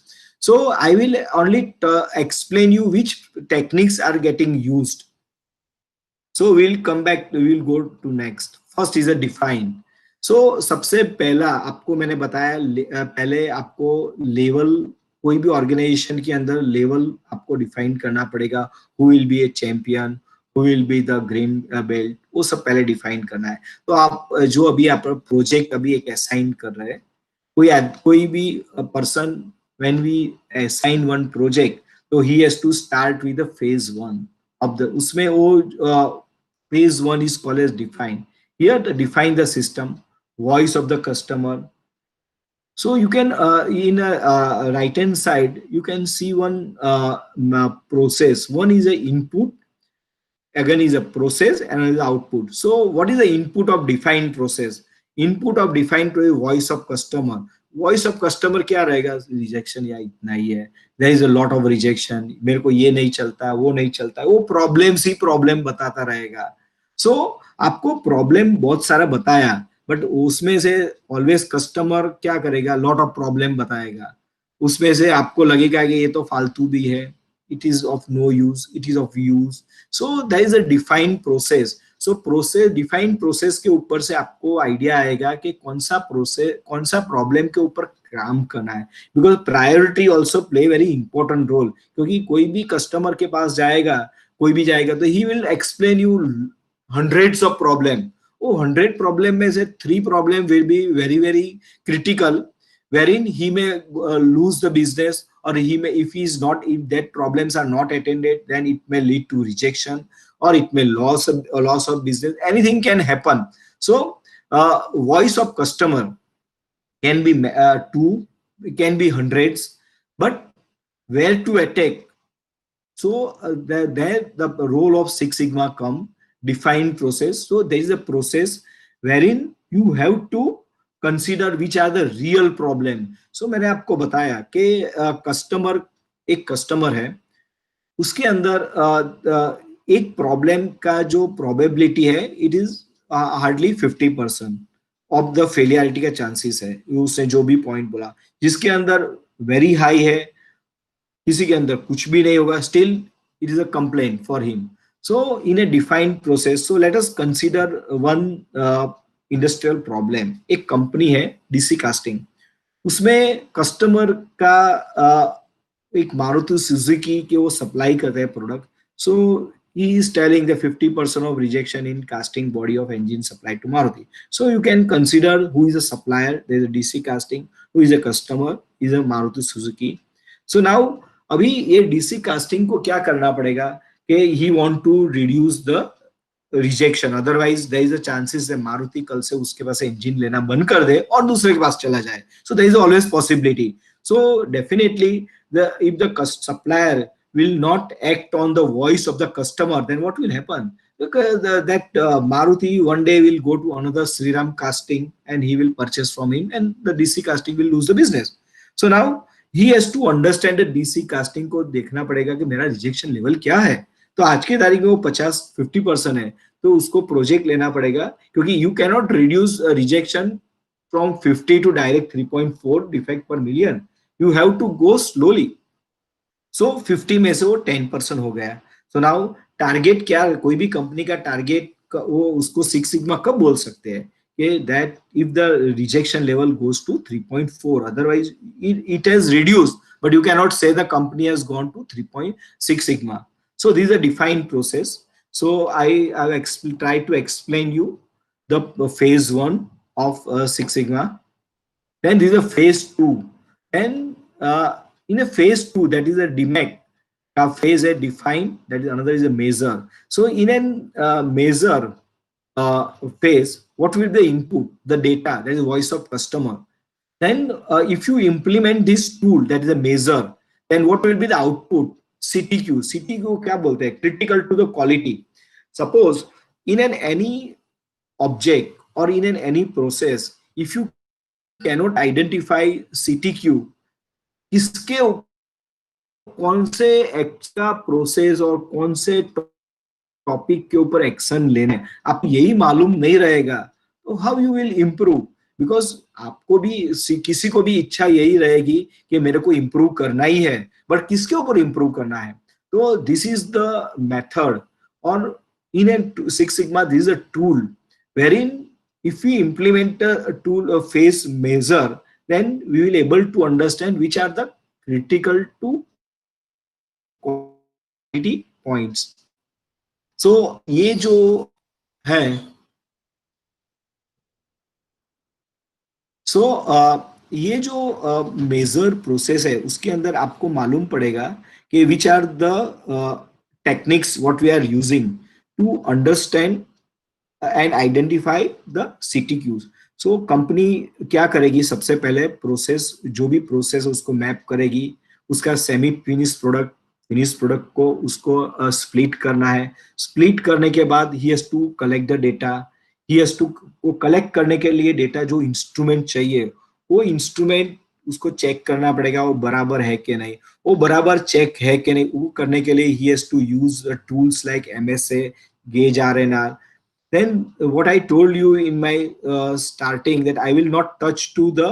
So I will only explain you which techniques are getting used. So we'll come back, we'll go to next. First is a define. सो सबसे पहला आपको मैंने बताया, पहले आपको level, कोई भी organisation के अंदर लेवल आपको डिफाइन करना पड़ेगा. Who will be A champion, who will be the green belt, वो सब पहले डिफाइन करना है. तो आप जो अभी आप प्रोजेक्ट अभी एक असाइन कर रहे हैं, कोई भी person when we assign one project, तो he has to start with the phase 1 of the, उसमें वो phase 1 is called as define. Here to define the system, voice of the customer. So you can in a right hand side you can see one process. One is a input, again is a process, and is output. So what is the input of defined process? Input of defined process, voice of customer. Voice of customer क्या रहेगा, rejection या इतना ही है, there is a lot of rejection, मेरे को ये नहीं चलता, वो नहीं चलता, वो प्रॉब्लम्स ही प्रॉब्लम बताता रहेगा। सो आपको प्रॉब्लम बहुत सारा बताया, बट उसमें से ऑलवेज कस्टमर क्या करेगा, लॉट ऑफ प्रॉब्लम बताएगा, उसमें से आपको लगेगा कि ये तो फालतू भी है, it is of no use, it is of use. So that is a defined process. So process, defined process के ऊपर से आपको आइडिया आएगा कि कौन सा प्रोसेस, कौन सा प्रॉब्लम के ऊपर काम करना है, because priority also play very important role. क्योंकि कोई भी कस्टमर के पास जाएगा, कोई भी जाएगा, तो he will explain you hundreds of problem. वो 100 प्रॉब्लम में से 3 problem will be very very critical, wherein he may lose the business, or he may, if he is not, if that problems are not attended, then it may lead to rejection, or it may loss of business, anything can happen. So voice of customer can be 2, can be hundreds, but where to attack? So there the role of Six Sigma come, defined process. So there is a process wherein you have to consider which are the real problem. So मैंने आपको बताया कि customer, एक customer है, उसके अंदर एक problem का जो प्रोबेबिलिटी है, it is hardly 50% of the failurity का चांसेस है। उसने जो भी पॉइंट बोला, जिसके अंदर वेरी हाई है, किसी के अंदर कुछ भी नहीं होगा, still it is a complaint for him. So in a defined process, so let us consider one industrial problem. एक कंपनी है डीसी कास्टिंग, उसमें कस्टमर का एक मारुति सुजुकी के वो सप्लाई करते हैं product. So he is telling the 50% of rejection in casting body of engine supply to Maruti. So you can consider who is a supplier, there is a DC casting, who is a customer, is a Maruti Suzuki. So now अभी ये DC casting को क्या करना पड़ेगा कि he want to reduce the rejection, otherwise there is a chances Maruti कल से उसके पास इंजन लेना बंद कर दे और दूसरे के पास चला जाए। So there is always possibility. So definitely if the supplier will not act on the voice of the customer, then what will happen? Because that Maruti one day will go to another Sriram casting and he will purchase from him, and the DC casting will lose the business. So now he has to understand the DC casting को देखना पड़ेगा कि मेरा rejection level क्या है। तो आज के तारीख में वो 50% है, तो उसको प्रोजेक्ट लेना पड़ेगा, क्योंकि you cannot reduce rejection from 50 to direct 3.4 defect per million, you have to go slowly. So 50 में से वो 10% हो गया। सो नाउ टारगेट क्या, कोई भी कंपनी का टारगेट वो उसको सिक्स सिग्मा कब बोल सकते हैं कि that if the rejection level goes to 3.4, otherwise it has reduced, but you cannot say the company has gone to 3.6 sigma. So this is a defined process. So I'll try to explain you the phase 1 of Six Sigma. Then this is a phase 2. And in a phase 2, that is a DMAC. A phase is defined, that is another is a measure. So in a measure phase, what will be the input? The data, that is voice of customer. Then if you implement this tool, that is a measure, then what will be the output? CTQ. CTQ क्या बोलते हैं? Critical to the quality. Suppose in an any object or in an any process, if you cannot identify CTQ, किसके कौन से extra process और कौन से topic के ऊपर एक्शन लेने, आपको यही मालूम नहीं रहेगा, तो how you will improve? Because आपको भी, किसी को भी इच्छा यही रहेगी कि मेरे को इम्प्रूव करना ही है, बट किसके ऊपर इम्प्रूव करना है? तो दिस इज द मेथड, और in a six sigma this is a tool wherein if we implement a tool, a phase measure, then we will able to understand which are the critical to quality points. So ये जो है, सो ये जो major process है, उसके अंदर आपको मालूम पड़ेगा कि which are the techniques what we are using to understand and identify the CTQs. So company क्या करेगी? सबसे पहले प्रोसेस, जो भी प्रोसेस है उसको मैप करेगी, उसका सेमी फिनिश प्रोडक्ट को उसको स्प्लिट करना है। स्प्लिट करने के बाद he has to collect the data, he has to, वो कलेक्ट करने के लिए डेटा जो इंस्ट्रूमेंट चाहिए वो इंस्ट्रूमेंट उसको चेक करना पड़ेगा वो बराबर है कि नहीं, वो बराबर चेक है कि नहीं, वो करने के लिए he has to use tools like MSA, gauge R and R. Then what I told you in my starting, that I will not touch to the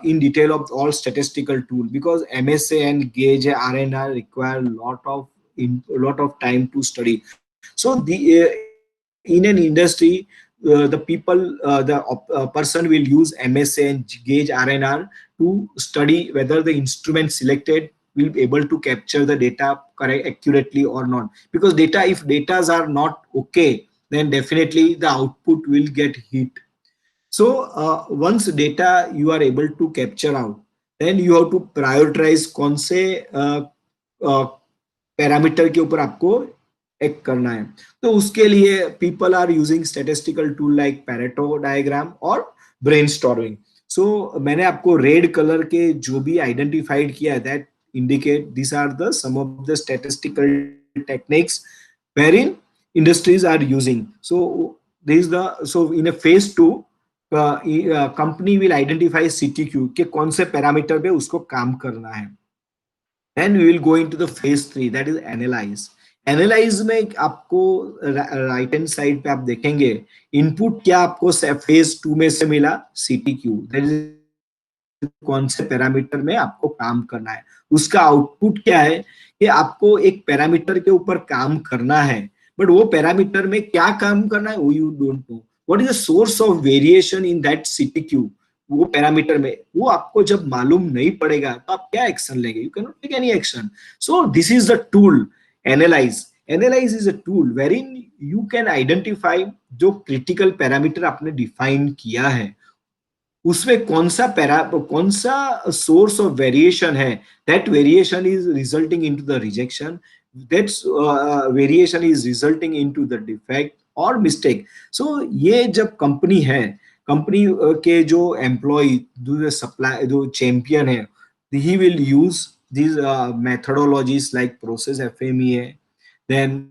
in detail of all statistical tool, because MSA and gauge RNR require lot of time to study. So the in an industry, the people, person will use MSA and gauge RNR to study whether the instrument selected will be able to capture the data correct accurately or not. Because data, if datas are not okay, then definitely the output will get hit. So once data you are able to capture out, then you have to prioritize कौन से parameter के ऊपर आपको एक करना है. तो उसके लिए people are using statistical tool like Pareto diagram और brainstorming. So मैंने आपको रेड कलर के जो भी आइडेंटिफाइड किया है, that indicate these are the some of the statistical techniques wherein industries are using. So this is the, so in a phase 2 company will identify CTQ के कौन से पैरामीटर पे उसको काम करना है. Then we will go into the phase 3, that is analyze. Analyse में आपको राइट हैंड साइड पे आप देखेंगे इनपुट क्या आपको फेज 2 में से मिला, CTQ, दैट इज कौन से पैरामीटर में आपको काम करना है. उसका आउटपुट क्या है कि आपको एक पैरामीटर के ऊपर काम करना है, बट वो पैरामीटर में क्या काम करना है वो you don't know. What is the source of variation in that CTQ, वो पैरामीटर में, वो आपको जब मालूम नहीं पड़ेगा तो आप क्या एक्शन लेंगे, you can not take any action. So this is the tool analyse. Analyse is a tool wherein you can identify जो क्रिटिकल पैरामीटर आपने डिफाइन किया है उसमें कौन सा सोर्स ऑफ वेरिएशन है, that variation is resulting into the rejection, that variation is resulting into the defect और mistake. So ये जब कंपनी है, कंपनी के जो एम्प्लॉय, जो सप्लाई, जो चैंपियन है, he will use these methodologies like process FMEA, then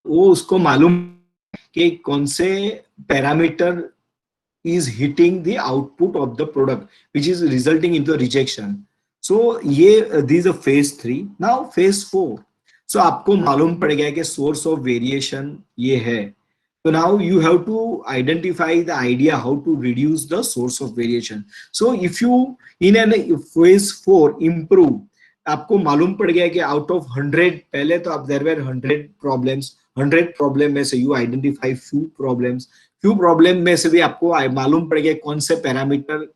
वो उसको मालूम कि कौन से parameter is hitting the output of the product which is resulting into rejection. So ये this is a phase 3. Now phase 4. So आपको मालूम पड़ गया कि source of variation ये है. So now you have to identify the idea how to reduce the source of variation. So if you in an phase 4 improve, आपको मालूम पड़ गया कि out of 100, पहले तो आप there were 100 problems, 100 problem में से you identify few problems, few problem में से भी आपको मालूम पड़ गया कौन से parameter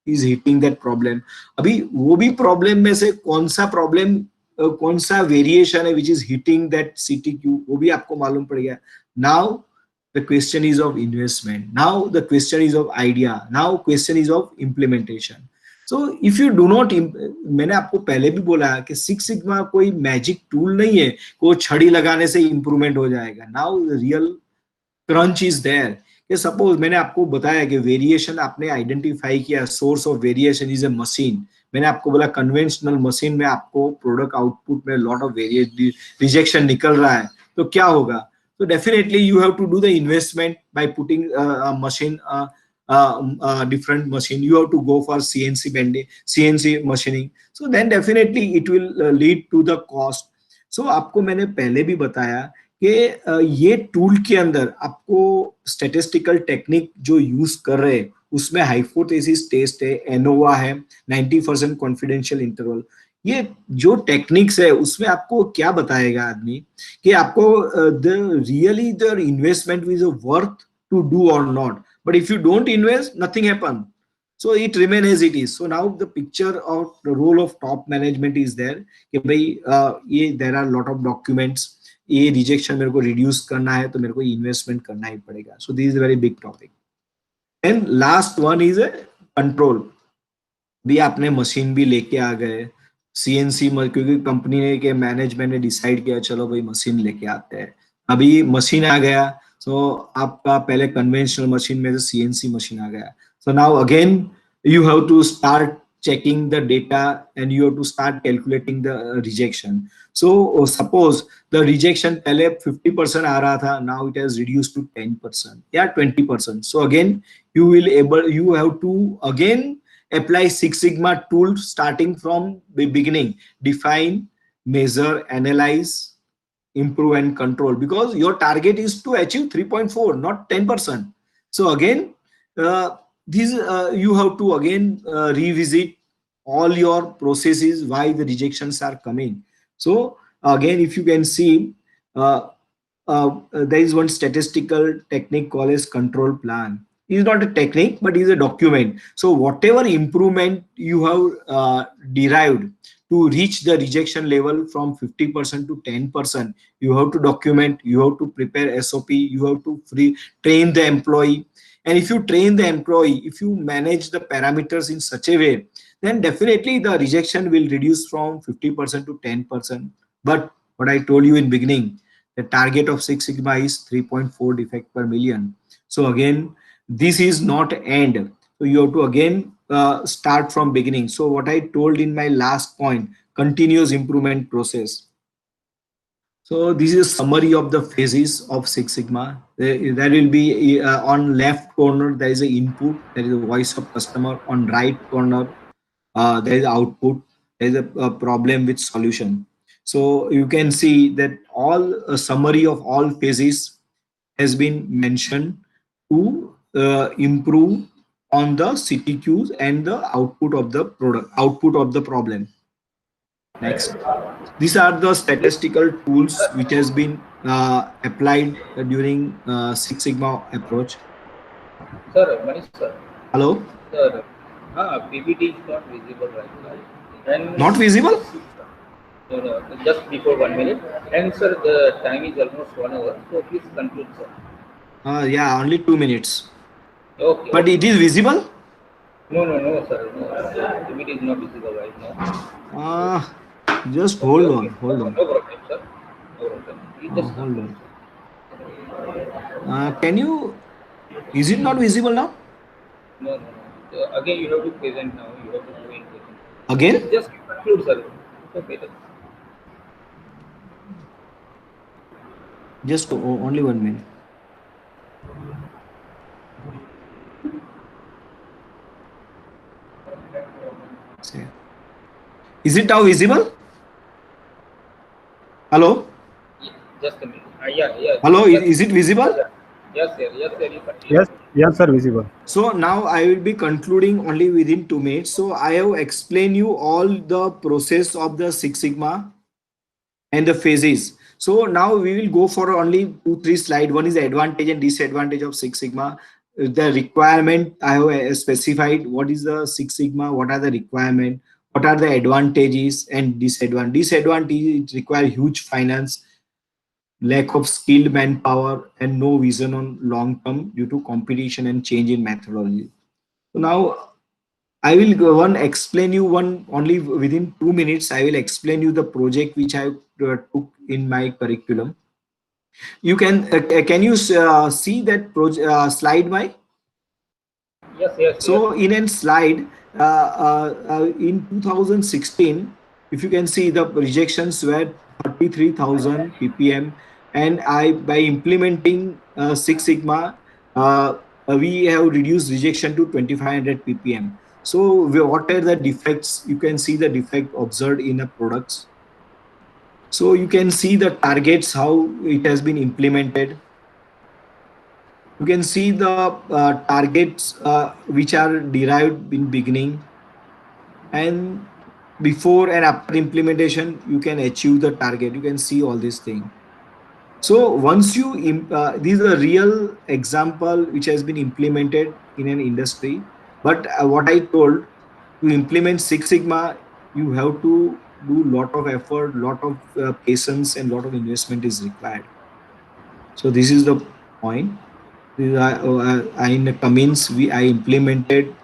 is hitting that problem. अभी वो भी प्रॉब्लम में से कौन सा प्रॉब्लम, कौन सा वेरिएशन है which is hitting that CTQ, वो भी आपको मालूम पड़ गया. Now the question is of investment, now the question is of idea, now question is of implementation. So if you do not, मैंने आपको पहले भी बोला कि सिक्स सिग्मा कोई मैजिक टूल नहीं है, को छड़ी लगाने से इंप्रूवमेंट हो जाएगा. Now real crunch is there. Suppose मैंने आपको बताया कि वेरिएशन आपने आइडेंटिफाई किया, source of variation is a machine. मैंने आपको बोला कन्वेंशनल मशीन में आपको प्रोडक्ट आउटपुट में लॉट ऑफ रिजेक्शन निकल रहा है, तो क्या होगा. तो definitely you have to do the investment by putting machine, different machine. You have to go for CNC bending, CNC machining. So then definitely it will lead to the cost. So आपको मैंने पहले भी बताया कि ये tool के अंदर आपको स्टैटिस्टिकल टेक्निक जो यूज कर रहे हैं उसमें हाइपोथेसिस टेस्ट है, एनोवा है, 90% कॉन्फिडेंशियल इंटरवल. ये जो टेक्निक्स है उसमें आपको क्या बताएगा आदमी कि आपको the really the investment is worth to do और not. But if you don't invest nothing happen. So it remain as it is. So now the picture of the role of top management is there कि भाई ये there are lot of documents, ये rejection मेरे को reduce करना है तो मेरे को इन्वेस्टमेंट करना ही पड़ेगा. सो this is very big topic. And last one is control. भी आपने मशीन भी लेके आ गए, CNC, क्योंकि कंपनी ने के मैनेजमेंट ने डिसाइड किया चलो भाई मशीन लेके आते हैं, अभी मशीन आ गया. So आपका पहले conventional machine में से CNC machine आ गया. So now again you have to start checking the data and you have to start calculating the rejection. So suppose the rejection पहले 50% आ रहा था, now it has reduced to 10% या 20%. So again you have to again apply Six Sigma tool starting from the beginning. Define, measure, analyze, improve and control, because your target is to achieve 3.4, not 10%. So again these you have to again revisit all your processes, why the rejections are coming. So again, if you can see, there is one statistical technique called as control plan. It's not a technique, but it's a document. So whatever improvement you have derived to reach the rejection level from 50% to 10%, you have to document, you have to prepare SOP, you have to train the employee. And if you train the employee, if you manage the parameters in such a way, then definitely the rejection will reduce from 50% to 10%. But what I told you in beginning, the target of Six Sigma is 3.4 defect per million. So again, this is not end. So you have to again start from beginning. So what I told in my last point, continuous improvement process. So this is a summary of the phases of Six Sigma. There will be on left corner, there is an input, there is a voice of customer. On right corner, there is output, there is a problem with solution. So you can see that all a summary of all phases has been mentioned to improve on the CTQs and the output of the product, output of the problem. Next. These are the statistical tools which has been applied during Six Sigma approach. Sir, Manish sir. Hello? Sir, PPT is not visible right now. And Not visible? no, no, just before 1 minute. And sir, the time is almost 1 hour. So please conclude, sir. Yeah, only 2 minutes. Okay. But it is visible? No, no, no, sir. No, PPT is not visible right now. Just Okay, hold okay. on, hold on. No problem, sir. No problem. You just Hold conclude. on. Can you, is it not visible now? No, no, no. Again, you have to present now. You have to go in present. Again? Just conclude, sir. Okay, sir. Just only 1 minute. Is it now visible? Hello? Just a minute. Yeah. Hello, Yes, is it visible? yes, sir. Yes, sir. You continue. Yes, sir, visible. So now I will be concluding only within 2 minutes. So I have explained you all the process of the Six Sigma and the phases. So now we will go for only 2-3 slides. One is the advantage and disadvantage of Six Sigma. The requirement I have specified. What is the Six Sigma? What are the requirement? What are the advantages and disadvantages? Disadvantage, it require huge finance, lack of skilled manpower, and no vision on long term due to competition and change in methodology. So now I will go one explain you one only within 2 minutes. I will explain you the project which I took in my curriculum. You can you see that slide, my? Yes. So in a slide in 2016, if you can see, the rejections were 33,000 ppm, and I by implementing Six Sigma, we have reduced rejection to 2500 ppm. So what are the defects? You can see the defect observed in the products. So you can see the targets, how it has been implemented. You can see the targets which are derived in beginning, and before and after implementation you can achieve the target. You can see all these things. So once you this is a real example which has been implemented in an industry. But what I told, to implement Six Sigma, you have to do lot of effort, lot of patience, and lot of investment is required. So this is the point. In the Cummins, I implemented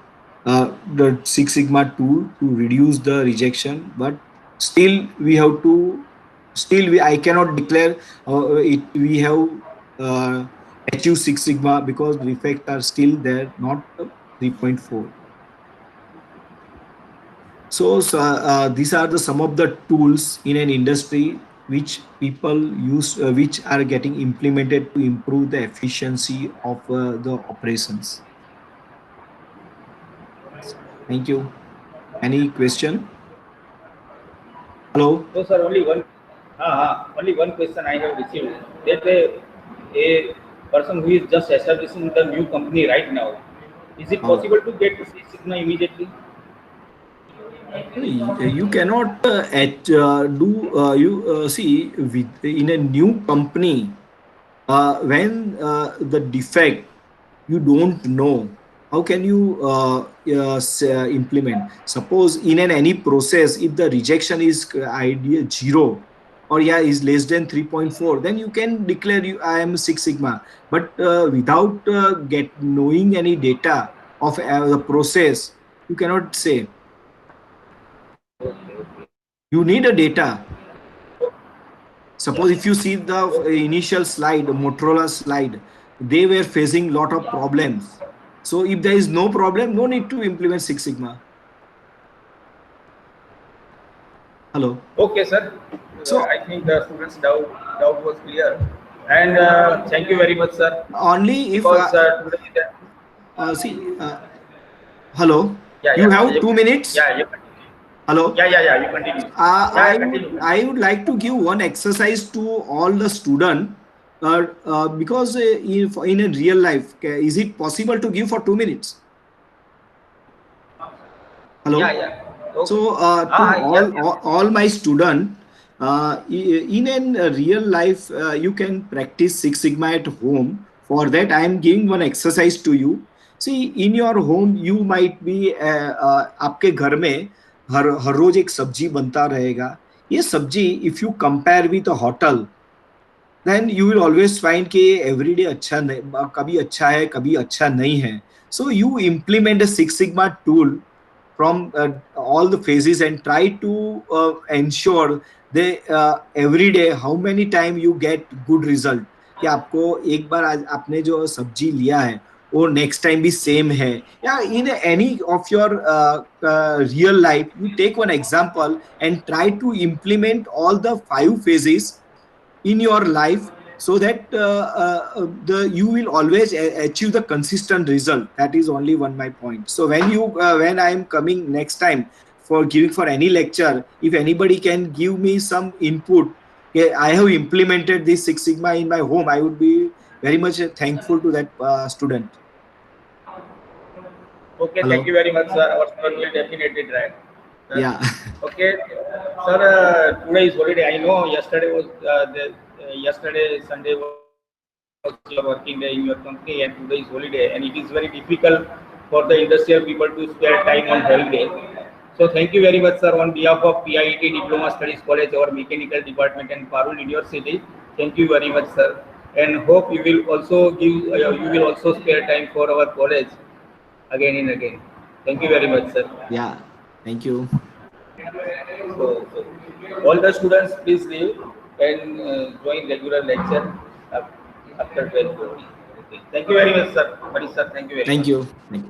the Six Sigma tool to reduce the rejection, but still we have to, still I cannot declare it. We have achieve Six Sigma because defects are still there, not 3.4. So, these are the some of the tools in an industry which people use, which are getting implemented to improve the efficiency of the operations. Thank you. Any question? Hello. So, sir, only one question I have received. That a person who is just establishing the new company right now, is it Uh, possible to get Six Sigma immediately? you cannot do you see with in a new company when the defect you don't know, how can you implement? Suppose in an any process, if the rejection is idea 0 or yeah is less than 3.4, then you can declare you I am Six Sigma. But without get knowing any data of the process, you cannot say. You need a data. Suppose if you see the initial slide, Motorola slide, they were facing lot of problems. So if there is no problem, no need to implement Six Sigma. Hello. Okay, sir. So I think the students' doubt was clear. And thank you very much, sir. only if Because today, see, hello, yeah, you yeah, have 2 minutes. yeah, you continue. Hello. Yeah, you continue. Yeah, I would continue. I would like to give one exercise to all the student because if in a real life, is it possible to give for 2 minutes? Yeah, Hello. yeah. Okay. So to Yes, yes. all my student, in a real life, you can practice Six Sigma at home. For that, I am giving one exercise to you. See, in your home, you might be आपके घर में हर रोज एक सब्जी बनता रहेगा. ये सब्जी, if you compare with a hotel, then you will always find कि everyday अच्छा नहीं, कभी अच्छा है, कभी अच्छा नहीं है. So you implement a Six Sigma tool from all the phases and try to ensure they every day how many time you get good result, कि आपको एक बार आज आपने जो सब्जी लिया है वो नेक्स्ट टाइम भी सेम है, या in any of your real life you take one example and try to implement all the 5 phases in your life, so that the you will always achieve the consistent result. That is only one my point. So when I am coming next time for giving for any lecture, if anybody can give me some input, okay, I have implemented this Six Sigma in my home, I would be very much thankful to that student. Okay, thank you Hello. very much, sir. Our student will definitely try. Yeah. Okay, sir. Today is holiday. I know yesterday was yesterday Sunday was your working day in your company, and today is holiday, and it is very difficult for the industrial people to spare time on holiday. So thank you very much, sir. On behalf of PIET Diploma Studies College, our mechanical department, and Parul University, thank you very much, sir. And hope you will also you will also spare time for our college again and again. Thank you very much, sir. Yeah, thank you. So all the students, please leave and join regular lecture after 12:40. Okay. Thank you very much, sir. Manish sir, thank you very much. Thank you. Thank you.